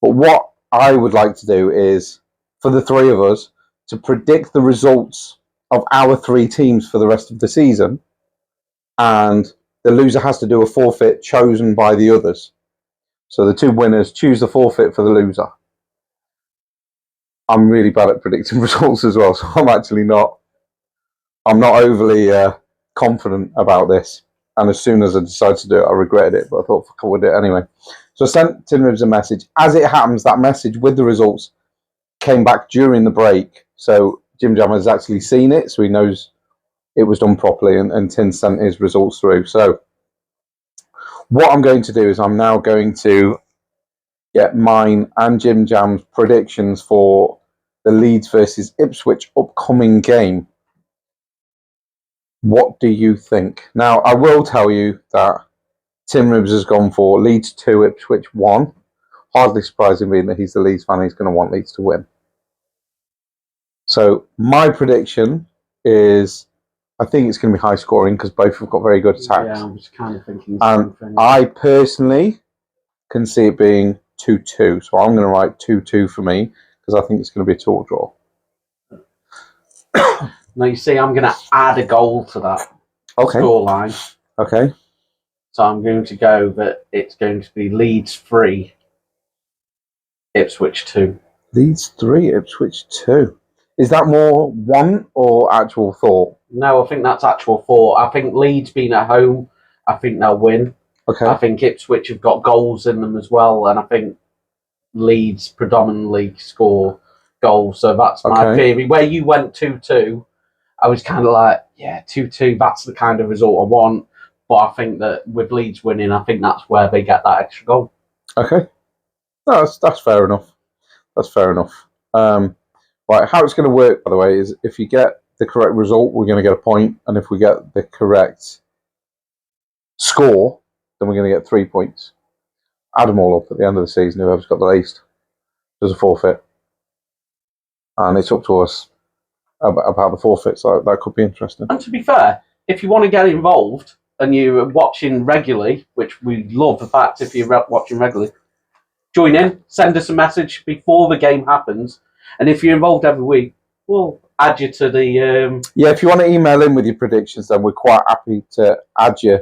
But what I would like to do is, for the three of us, to predict the results of our three teams for the rest of the season. And the loser has to do a forfeit chosen by the others. So the two winners choose the forfeit for the loser. I'm really bad at predicting results as well, so I'm not overly confident about this. And as soon as I decided to do it, I regretted it, but I thought I would do it anyway. So I sent Tin Ribs a message. As it happens, that message with the results came back during the break. So Jim Jam has actually seen it, so he knows it was done properly, and Tin sent his results through. So what I'm going to do is I'm now going to get mine and Jim Jam's predictions for the Leeds versus Ipswich upcoming game. What do you think? Now, I will tell you that Tim Ribs has gone for Leeds 2, Ipswich 1. Hardly surprising being that he's the Leeds fan, he's going to want Leeds to win. So my prediction is, I think it's going to be high scoring because both have got very good attacks. Yeah, I was kind of thinking. And I personally can see it being 2-2. So I'm going to write 2-2 for me because I think it's going to be a total draw. Now you see, I'm going to add a goal to that scoreline. Okay. So I'm going to go that it's going to be Leeds 3, Ipswich 2. Leeds 3, Ipswich 2. Is that more one or actual thought? No, I think that's actual thought. I think Leeds being at home, I think they'll win. Okay. I think Ipswich have got goals in them as well, and I think Leeds predominantly score goals. So that's my theory. Where you went 2-2, I was kind of like, yeah, 2-2, that's the kind of result I want. But I think that with Leeds winning, I think that's where they get that extra goal. Okay. No, that's fair enough. That's fair enough. Right, how it's going to work, by the way, is if you get the correct result, we're going to get a point. And if we get the correct score, then we're going to get 3 points. Add them all up at the end of the season. Whoever's got the least does a forfeit. And it's up to us about the forfeit, so that could be interesting. And to be fair, if you want to get involved and you're watching regularly, which we love the fact if you're watching regularly, join in, send us a message before the game happens. And if you're involved every week, we'll add you to the... Yeah, if you want to email in with your predictions, then we're quite happy to add you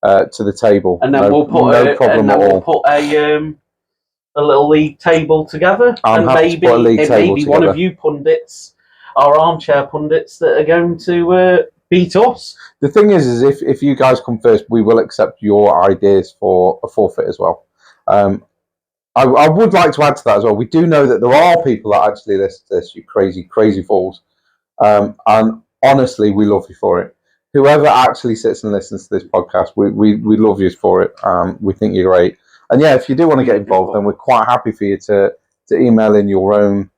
to the table. And then we'll put a little league table together. I'm happy to put a league table maybe together. One of you pundits, our armchair pundits, that are going to beat us. The thing is if you guys come first, we will accept your ideas for a forfeit as well. I would like to add to that as well. We do know that there are people that actually listen to this, you crazy, crazy fools. And honestly, we love you for it. whoever actually sits and listens to this podcast, we love you for it. We think you're great. And yeah, if you do want to get involved, then we're quite happy for you to email in your own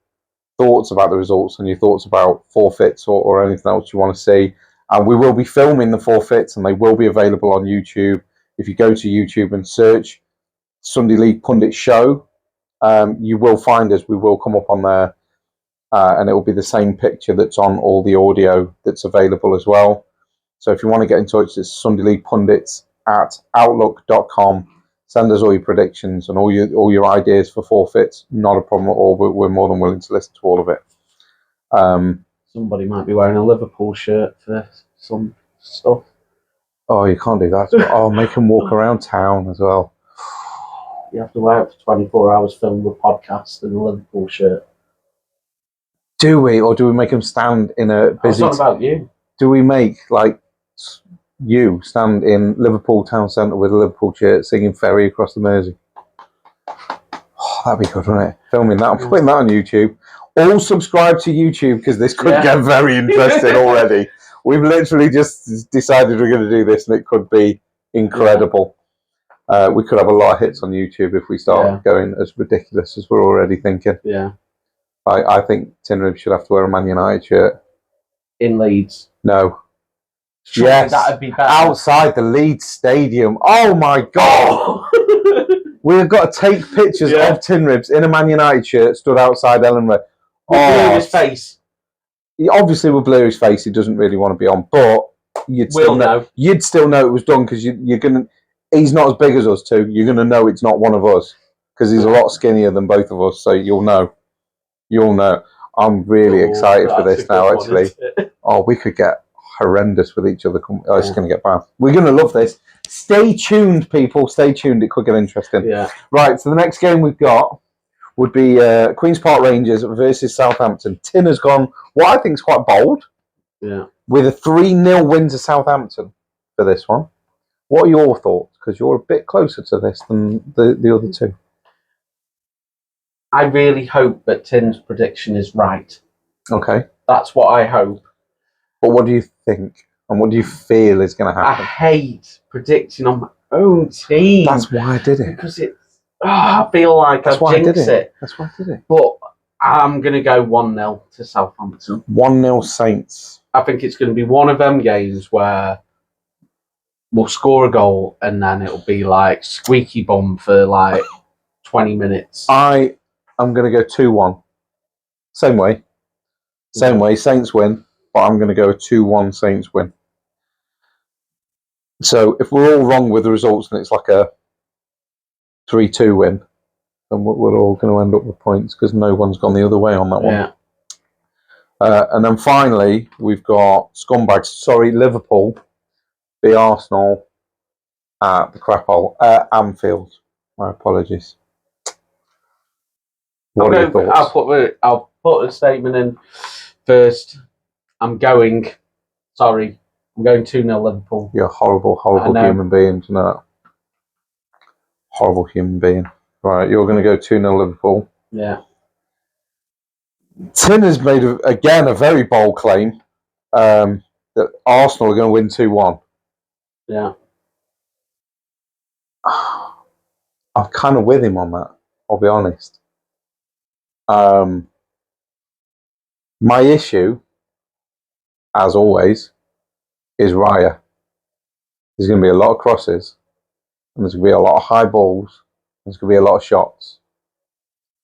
thoughts about the results and your thoughts about forfeits or anything else you want to see. And we will be filming the forfeits, and they will be available on YouTube. If you go to YouTube and search Sunday League Pundits Show, you will find us. We will come up on there, and it will be the same picture that's on all the audio that's available as well. So if you want to get in touch, it's Sunday League Pundits at outlook.com. Send us all your predictions and all your ideas for forfeits. Not a problem at all. We're more than willing to listen to all of it. Somebody might be wearing a Liverpool shirt for some stuff. Oh, you can't do that. Oh, make them walk around town as well. You have to wear it for 24 hours, film the podcast in a Liverpool shirt. Do we? Or do we make them stand in a busy... It's not about you. Do we make, like, you stand in Liverpool town centre with a Liverpool shirt singing Ferry across the Mersey? Oh, that'd be good, wouldn't it? Filming that and putting that on YouTube. All subscribe to YouTube, because this could get very interesting already. We've literally just decided we're going to do this, and it could be incredible. We could have a lot of hits on YouTube if we start going as ridiculous as we're already thinking. Yeah. I think Tin Rib should have to wear a Man United shirt. In Leeds? No. Surely yes. That'd be better. Outside the Leeds Stadium. Oh my God. We've got to take pictures of Tin Ribs in a Man United shirt stood outside Ellen Road. Blur his face. He obviously will blur his face. He doesn't really want to be on, but you'd still know. You'd still know it was done, because you're gonna. He's not as big as us two. You're gonna know it's not one of us, because he's a lot skinnier than both of us. So you'll know. You'll know. I'm really excited for this now. Actually, we could get horrendous with each other. It's going to get bad. We're going to love this. Stay tuned, people. Stay tuned. It could get interesting. Yeah. Right. So the next game we've got would be Queen's Park Rangers versus Southampton. Tin has gone what I think is quite bold. Yeah. With a 3-0 win to Southampton for this one. What are your thoughts? Because you're a bit closer to this than the other two. I really hope that Tin's prediction is right. Okay. That's what I hope. But what do you think? And what do you feel is going to happen? I hate predicting on my own team. That's why I did it. Because I feel like I jinx it. That's why I did it. But I'm going to go 1-0 to Southampton. 1-0 Saints. I think it's going to be one of them games where we'll score a goal and then it'll be like squeaky bum for like 20 minutes. I'm going to go 2-1. Same way. Saints win, but I'm going to go a 2-1 Saints win. So if we're all wrong with the results and it's like a 3-2 win, then we're all going to end up with points, because no one's gone the other way on that one. Yeah. And then finally, we've got Liverpool beat Arsenal at the crap hole at Anfield. My apologies. What are your thoughts? I'll put a statement in first. I'm going 2-0 Liverpool. You're a horrible, horrible human being, do you know that? Horrible human being. Right, you're going to go 2-0 Liverpool. Yeah. Tin has made, again, a very bold claim that Arsenal are going to win 2-1. Yeah. I'm kind of with him on that, I'll be honest. My issue, as always, is Raya. There's going to be a lot of crosses, and there's going to be a lot of high balls, there's going to be a lot of shots,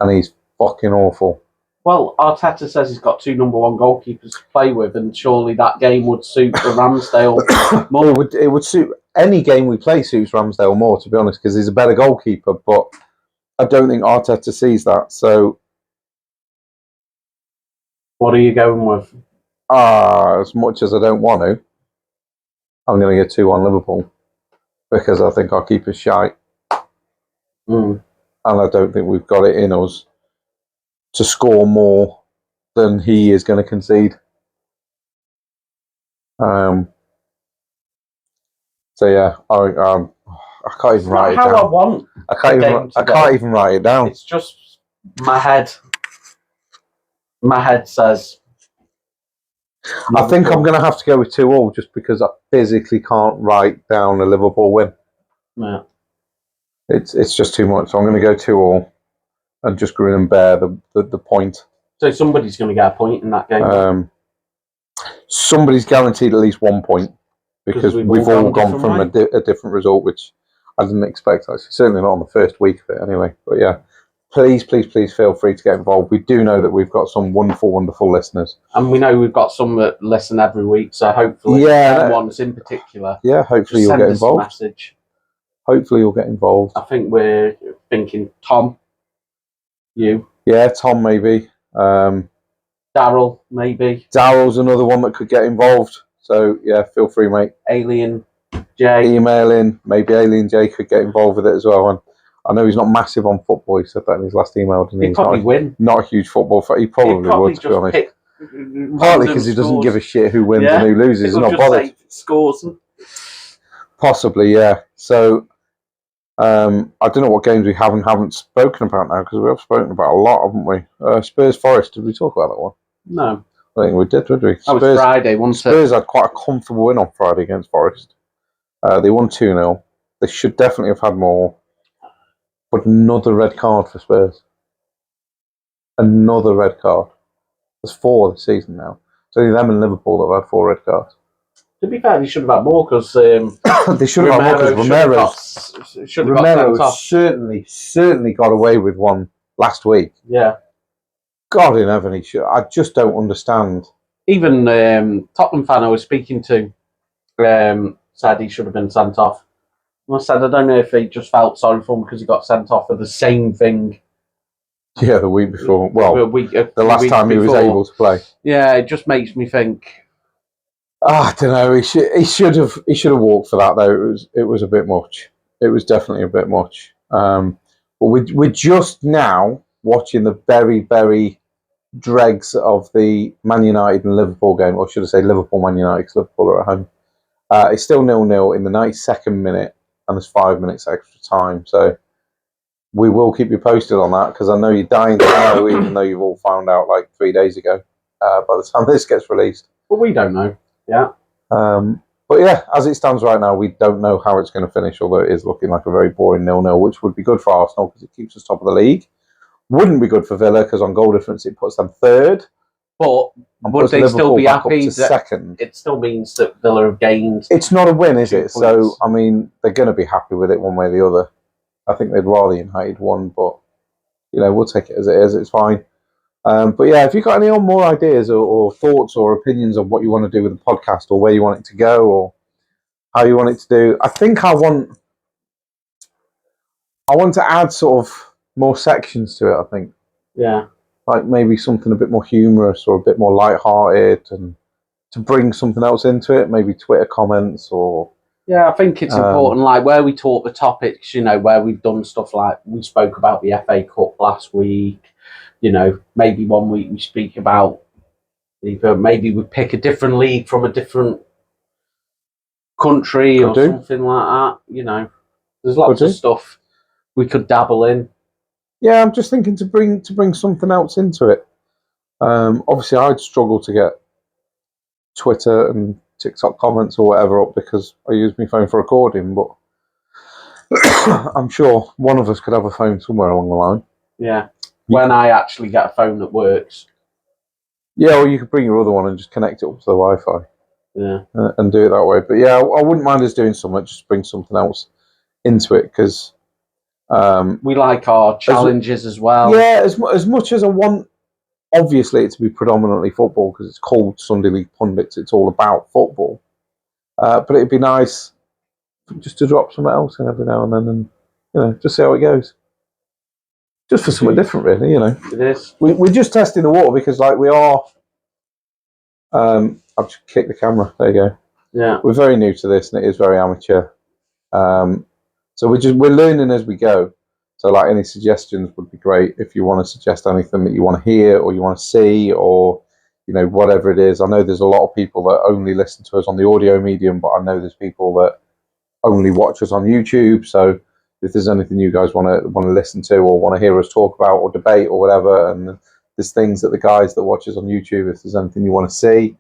and he's fucking awful. Well, Arteta says he's got 2 number 1 goalkeepers to play with, and surely that game would suit the Ramsdale more. It would suit any game we play. Suits Ramsdale more, to be honest, because he's a better goalkeeper. But I don't think Arteta sees that. So, what are you going with? As much as I don't want to, I'm going to go 2-1 Liverpool, because I think our keeper's shite, and I don't think we've got it in us to score more than he is going to concede. So yeah, I can't even write it down. I want. I can't even write it down. It's just my head. My head says I think I'm going to have to go with 2-2 just because I physically can't write down a Liverpool win. Yeah. It's just too much. So I'm going to go 2-2 and just grin and bear the point. So somebody's going to get a point in that game. Somebody's guaranteed at least 1 point because we've all gone from a different result, which I didn't expect. Actually, certainly not on the first week of it, anyway. But yeah, please feel free to get involved. We do know that we've got some wonderful listeners, and we know we've got some that listen every week. So hopefully, ones in particular. Yeah, hopefully you'll get involved. Message. Hopefully you'll get involved. I think we're thinking Tom, you. Yeah, Tom maybe. Daryl, maybe. Daryl's another one that could get involved. So, yeah, feel free, mate. Alien J. Email in. Maybe Alien J could get involved with it as well. And I know he's not massive on football. He said that in his last email. He'd probably win. Not a huge football fan. He probably would, to be honest. Partly because he doesn't give a shit who wins and who loses. He's not bothered. Scores. Possibly, yeah. So, I don't know what games we haven't spoken about now, because we have spoken about a lot, haven't we? Spurs Forest, did we talk about that one? No. I think we did we? That was Friday, wasn't it? Spurs had quite a comfortable win on Friday against Forest. They won 2-0. They should definitely have had more. But another red card for Spurs. Another red card. There's 4 this season now. It's only them and Liverpool that have had 4 red cards. To be fair, they should have had more because they should have had more because Romero certainly got away with one last week. Yeah. God in heaven, I just don't understand. Even Tottenham fan I was speaking to said he should have been sent off. And I said, I don't know if he just felt sorry for him because he got sent off for the same thing. Yeah, the week before. Well, the last time he was able to play. Yeah, it just makes me think. I don't know. He should have walked for that though. It was a bit much. It was definitely a bit much. But we're just now watching the very dregs of the Man United and Liverpool game, or should I say Liverpool Man United, because Liverpool are at home. It's still 0-0 in the 92nd minute, and there's 5 minutes extra time. So we will keep you posted on that, because I know you're dying to know, even though you've all found out like 3 days ago. By the time this gets released, well, we don't know. Yeah. But yeah, as it stands right now, we don't know how it's going to finish, although it is looking like a very boring 0-0, which would be good for Arsenal because it keeps us top of the league. Wouldn't be good for Villa because on goal difference it puts them third. But would they still be happy that second? It still means that Villa have gained. It's not a win, is it? So, I mean, they're going to be happy with it one way or the other. I think they'd rather United won, but, you know, we'll take it as it is. It's fine. But yeah, if you've got any more ideas or thoughts or opinions on what you want to do with the podcast or where you want it to go or how you want it to do, I think I want to add sort of more sections to it, I think. Yeah. Like maybe something a bit more humorous or a bit more lighthearted, and to bring something else into it, maybe Twitter comments or... Yeah, I think it's important, like where we talk the topics, you know, where we've done stuff like we spoke about the FA Cup last week, you know, maybe one week we speak about, maybe we pick a different league from a different country or something like that, you know. There's lots of stuff we could dabble in. Yeah, I'm just thinking to bring something else into it. Obviously, I'd struggle to get Twitter and TikTok comments or whatever up because I use my phone for recording, but I'm sure one of us could have a phone somewhere along the line. Yeah, when I actually get a phone that works. Yeah, or you could bring your other one and just connect it up to the Wi-Fi. Yeah, and do it that way. But yeah, I wouldn't mind us doing something, just bring something else into it, because we like our challenges as well. Yeah, as much as I want, obviously, it to be predominantly football because it's called Sunday League Pundits. It's all about football. But it'd be nice just to drop something else in every now and then, and you know, just see how it goes. Just for something different, really. You know, it is. We're just testing the water because, like, we are. I've just kicked the camera. There you go. Yeah, we're very new to this, and it is very amateur. So we're learning as we go. So, like, any suggestions would be great. If you want to suggest anything that you want to hear or you want to see, or you know, whatever it is. I know there's a lot of people that only listen to us on the audio medium, but I know there's people that only watch us on YouTube. So, if there's anything you guys want to listen to or want to hear us talk about or debate or whatever, and there's things that the guys that watch us on YouTube, if there's anything you want to see,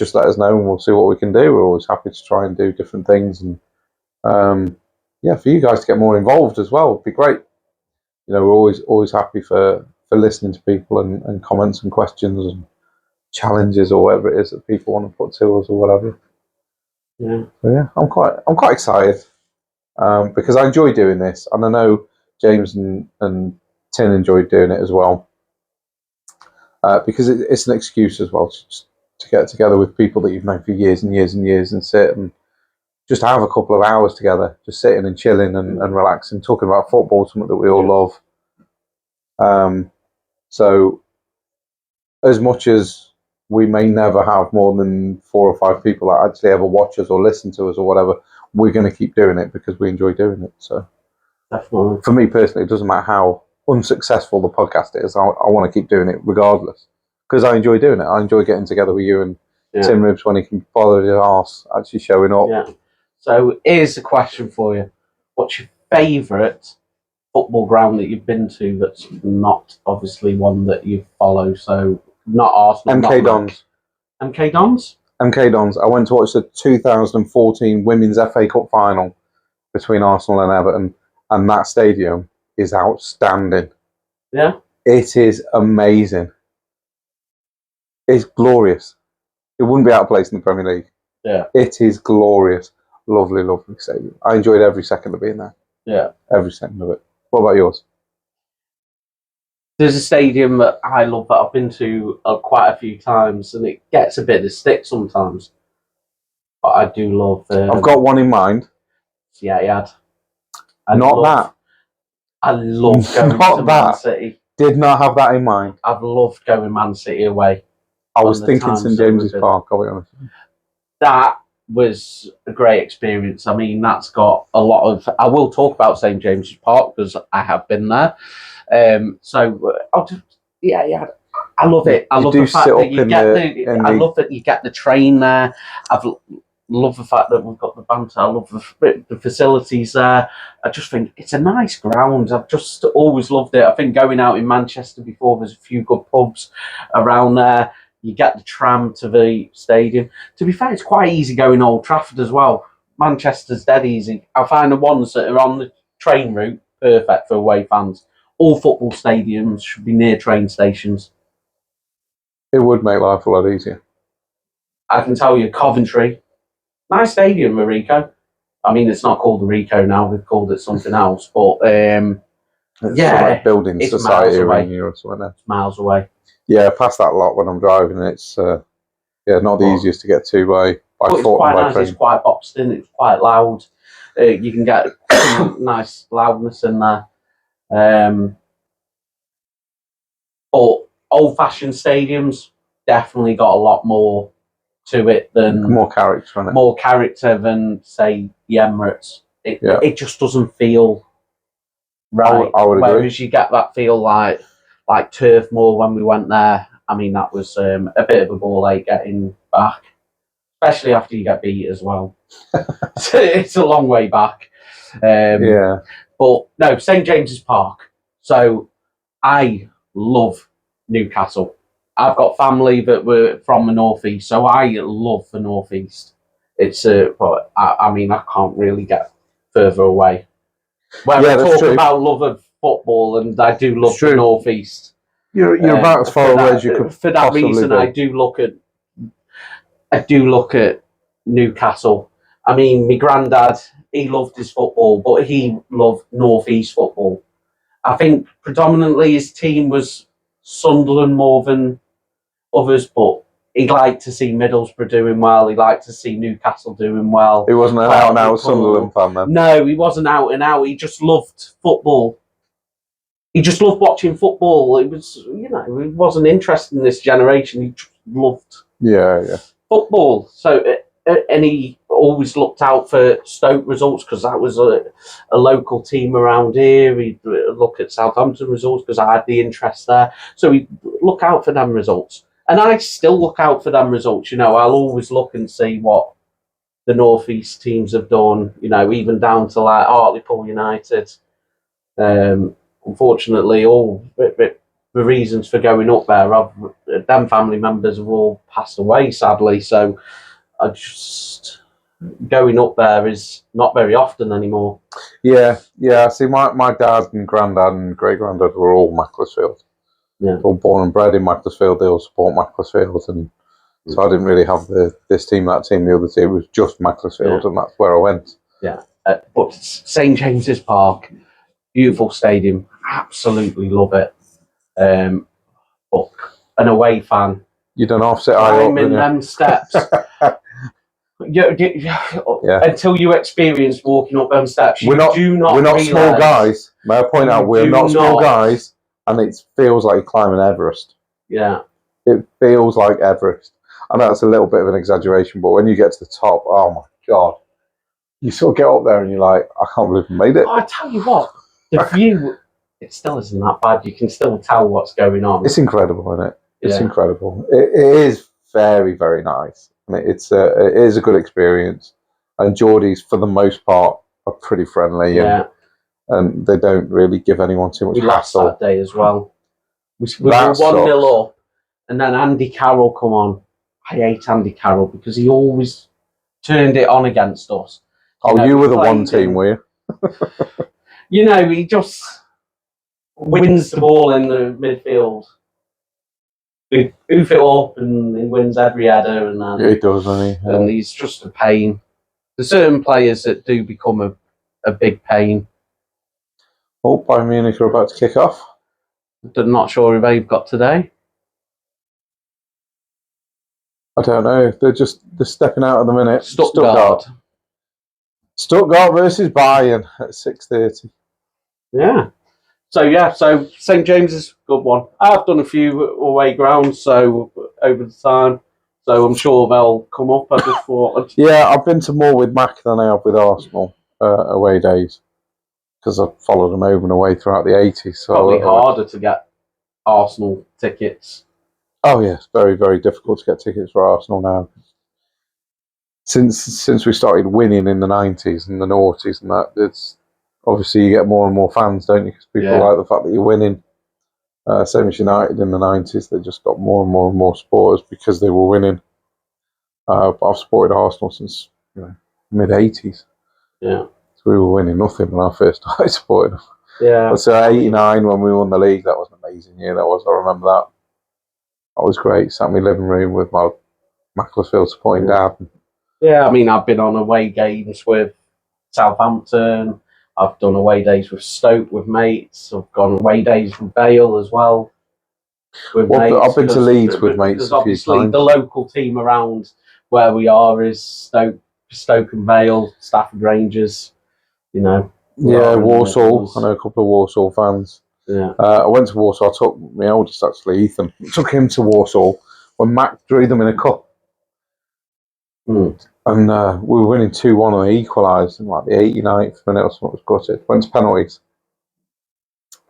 just let us know and we'll see what we can do. We're always happy to try and do different things, and for you guys to get more involved as well would be great. We're always happy for listening to people and comments and questions and challenges or whatever it is that people want to put to us or whatever. Yeah. So I'm quite excited because I enjoy doing this, and I know James and Tin enjoyed doing it as well because it's an excuse as well to get together with people that you've known for years and years and years and sit and just have a couple of hours together, just sitting and chilling and relaxing, talking about football, something that we all love. So as much as we may never have more than 4 or 5 people that actually ever watch us or listen to us or whatever, we're going to keep doing it because we enjoy doing it. So definitely, for me personally, it doesn't matter how unsuccessful the podcast is. I want to keep doing it regardless because I enjoy doing it. I enjoy getting together with you and Tim Ribs when he can bother his arse actually showing up. Yeah. So here's a question for you. What's your favourite football ground that you've been to that's not obviously one that you follow? So not Arsenal. MK Dons. MK Dons? MK Dons. I went to watch the 2014 Women's FA Cup final between Arsenal and Everton, and that stadium is outstanding. Yeah? It is amazing. It's glorious. It wouldn't be out of place in the Premier League. Yeah. It is glorious. Lovely, lovely stadium. I enjoyed every second of being there. Yeah. Every second of it. What about yours? There's a stadium that I love that I've been to quite a few times, and it gets a bit of stick sometimes. But I do love... I've got one in mind. Yeah, I love going to Man City. Did not have that in mind. I've loved going Man City away. I was thinking St James's Park, I'll be honest. That was a great experience. I mean, that's got a lot of... I will talk about St James's Park because I have been there. I'll just... Yeah. I love it. I love the fact that you get I love that you get the train there. Love the fact that we've got the banter. I love the facilities there. I just think it's a nice ground. I've just always loved it. I think going out in Manchester before, there's a few good pubs around there. You get the tram to the stadium. To be fair, it's quite easy going Old Trafford as well. Manchester's dead easy. I find the ones that are on the train route perfect for away fans. All football stadiums should be near train stations. It would make life a lot easier. I can tell you, Coventry, nice stadium, Rico. I mean, it's not called the Rico now. We've called it something else. But it's like building society around here or something. It's miles away. Yeah, past that lot when I'm driving. It's not the easiest to get to by foot. It's quite nice. Train. It's quite boxed in. It's quite loud. You can get nice loudness in there. But old-fashioned stadiums definitely got a lot more to it than more character on it. More character than say the Emirates. It just doesn't feel right. I would agree. Whereas you get that feel like Turf Moor when we went there. I mean, that was a bit of a ball ache getting back, especially after you get beat as well. It's a long way back. But no, St James's Park. So I love Newcastle. I've got family that were from the northeast, so I love the northeast. It's but I mean, I can't really get further away. When I talk about love of football, and I do love the northeast. You're about as far away as you could. For that reason, be. I do look at Newcastle. I mean, my granddad, he loved his football, but he loved northeast football. I think predominantly his team was Sunderland more than others, but he liked to see Middlesbrough doing well. He liked to see Newcastle doing well. He wasn't an out-and-out Sunderland fan then? No, he wasn't out and out. He just loved football. He just loved watching football. It was, he wasn't interested in this generation. He just loved football. So, and he always looked out for Stoke results because that was a local team around here. He'd look at Southampton results because I had the interest there. So he'd look out for them results. And I still look out for them results. I'll always look and see what the North East teams have done, even down to like Hartlepool United. Unfortunately, all the reasons for going up there. Them family members have all passed away, sadly. So I just going up there is not very often anymore. Yeah. See, my dad and granddad and great granddad were all Macclesfield. Yeah. All born and bred in Macclesfield. They all support Macclesfield, and so I didn't really have this team, that team, the other team. It was just Macclesfield, and that's where I went. Yeah. But St James's Park, beautiful stadium, absolutely love it. But an away fan, You don't offset high up, climbing them steps. Until you experience walking up them steps, we're not small guys. May I point out, we're not small guys, and it feels like you're climbing Everest. Yeah. It feels like Everest. I know that's a little bit of an exaggeration, but when you get to the top, oh my God. You sort of get up there and you're like, I can't believe I made it. I tell you what, the view, it still isn't that bad. You can still tell what's going on. It's incredible, isn't it? It's incredible. It is very, very nice. And it is a good experience. And Geordies, for the most part, are pretty friendly. And they don't really give anyone too much hassle. We lost that day as well. We were 1-0 up. And then Andy Carroll come on. I hate Andy Carroll because he always turned it on against us. You were the one team, were you? He just wins the ball in the midfield. He hoof it up and he wins every header. And then, he does, doesn't he? And he's just a pain. There's certain players that do become a big pain. Oh, Bayern Munich are about to kick off. I'm not sure if they've got today. I don't know. They're stepping out at the minute. Stuttgart versus Bayern at 6:30. Yeah. So St James's, good one. I've done a few away grounds over the time, so I'm sure they'll come up. I just thought. Yeah, I've been to more with Mac than I have with Arsenal away days because I've followed them over and away throughout the 80s. So probably harder to get Arsenal tickets. Oh yeah, it's very, very difficult to get tickets for Arsenal now. Since we started winning in the 90s and the noughties and that, it's obviously you get more and more fans, don't you? Because people like the fact that you're winning. Same as United in the 90s, they just got more and more and more supporters because they were winning. But I've supported Arsenal since mid 80s. Yeah. So we were winning nothing when I first started supporting them. Yeah. So 89 when we won the league, that was an amazing year. That was. I remember that. That was great. Sat in my living room with my Macclesfield supporting dad. Yeah, I mean, I've been on away games with Southampton. I've done away days with Stoke with mates. I've gone away days with Bale as well. I've been to Leeds with mates. Because obviously the local team around where we are is Stoke and Vale, Stafford Rangers. Yeah, Warsaw. I know a couple of Warsaw fans. Yeah. I went to Warsaw. I took my oldest, actually, Ethan. Took him to Warsaw when Mac drew them in a cup. And we were winning 2-1 and they equalised in like the 89th minute or something. It was gutted. Went to penalties.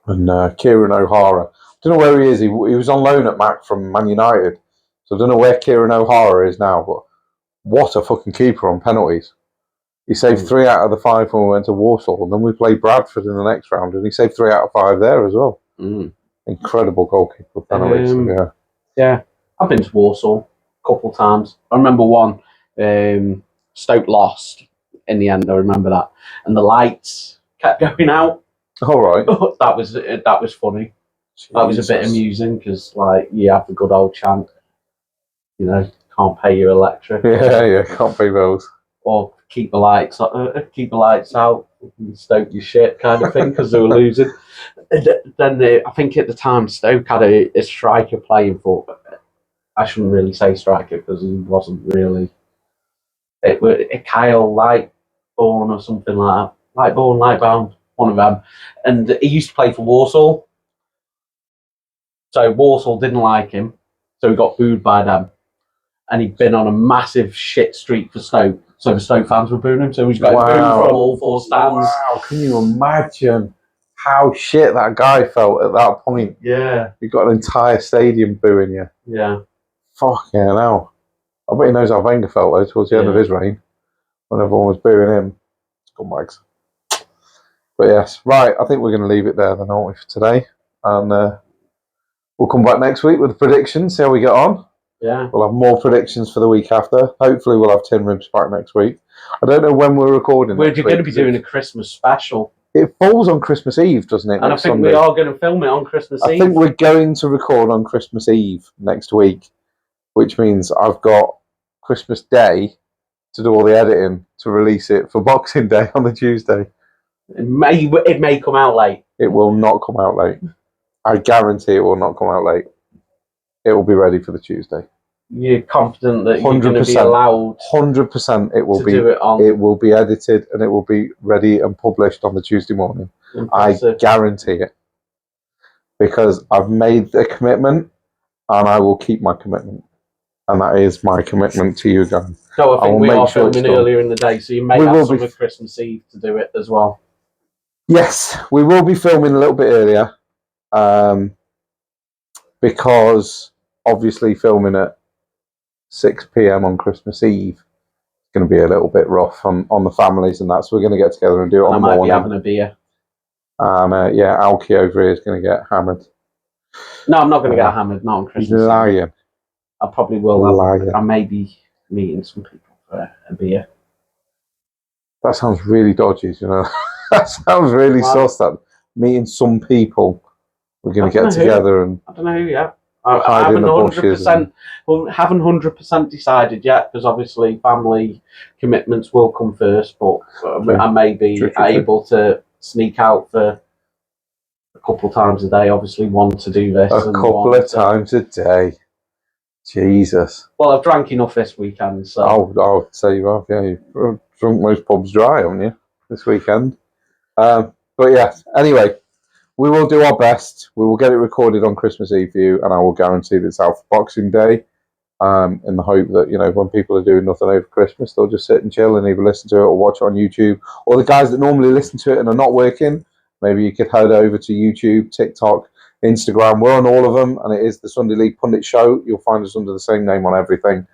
And Kieran O'Hara, I don't know where he is. He was on loan at Mac from Man United. So I don't know where Kieran O'Hara is now, but what a fucking keeper on penalties. He saved 3 out of the 5 when we went to Warsaw. And then we played Bradford in the next round and he saved 3 out of 5 there as well. Incredible goalkeeper penalties. Yeah, I've been to Warsaw a couple of times. I remember one. Stoke lost in the end. I remember that, and the lights kept going out. All right, that was funny. Jesus. That was a bit amusing because, you have the good old chant. Can't pay your electric. Yeah, can't pay bills. Or keep the lights out. Stoke your shit kind of thing because they were losing. Then I think at the time Stoke had a striker playing for. I shouldn't really say striker because he wasn't really. It was Kyle Lightbourne or something like that. Lightbound, one of them. And he used to play for Warsaw. So Warsaw didn't like him. So he got booed by them. And he'd been on a massive shit streak for Stoke. So the Stoke fans were booing him. So he's got booed from all 4 stands. Wow, can you imagine how shit that guy felt at that point? Yeah. You got an entire stadium booing you. Yeah. Fucking hell. I bet he knows how Wenger felt though towards the end of his reign when everyone was booing him. Scumbags. But yes, right, I think we're going to leave it there then, aren't we, for today? And we'll come back next week with the predictions, see how we get on. Yeah. We'll have more predictions for the week after. Hopefully we'll have Tin Ribs back next week. I don't know when we're recording. We're going to be doing a Christmas special. It falls on Christmas Eve, doesn't it? And I think we are going to film it on Christmas Eve. I think we're going to record on Christmas Eve next week, which means I've got Christmas Day to do all the editing to release it for Boxing Day on the Tuesday. It may come out late. It will not come out late. I guarantee it will not come out late. It will be ready for the Tuesday. You're confident that you're going to be allowed 100% it will to be do it on. It will be edited and it will be ready and published on the Tuesday morning. Impressive. I guarantee it. Because I've made a commitment and I will keep my commitment. And that is my commitment to you guys. No, I think we are filming earlier in the day, so you may have some of Christmas Eve to do it as well. Yes, we will be filming a little bit earlier. Because obviously filming at 6 p.m. on Christmas Eve is going to be a little bit rough on the families and that. So we're going to get together and do it on the morning. I might be having a beer. And yeah, Alki over here is going to get hammered. No, I'm not going to get hammered. Not on Christmas Eve. Lying. I probably will. I may be meeting some people for a beer. That sounds really dodgy, you know. That sounds really sus. That meeting some people, we're going to get together and. I don't know who yet. I haven't 100% decided yet because obviously family commitments will come first. But I may be able to sneak out for a couple of times a day. Obviously, one to do this. A couple of times a day. Jesus. Well, I've drank enough this weekend, so. I'll say you have. Yeah, you've drunk most pubs dry, haven't you, this weekend? But yeah. Anyway. We will do our best. We will get it recorded on Christmas Eve for you, and I will guarantee that it's out for Boxing Day. In the hope that, you know, when people are doing nothing over Christmas, they'll just sit and chill and either listen to it or watch it on YouTube. Or the guys that normally listen to it and are not working, maybe you could head over to YouTube, TikTok, Instagram. We're on all of them, and it is the Sunday League Pundit Show. You'll find us under the same name on everything.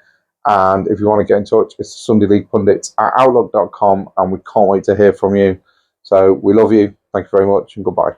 And if you want to get in touch, it's Sunday League Pundits at outlook.com, and we can't wait to hear from you. So we love you. Thank you very much, and goodbye.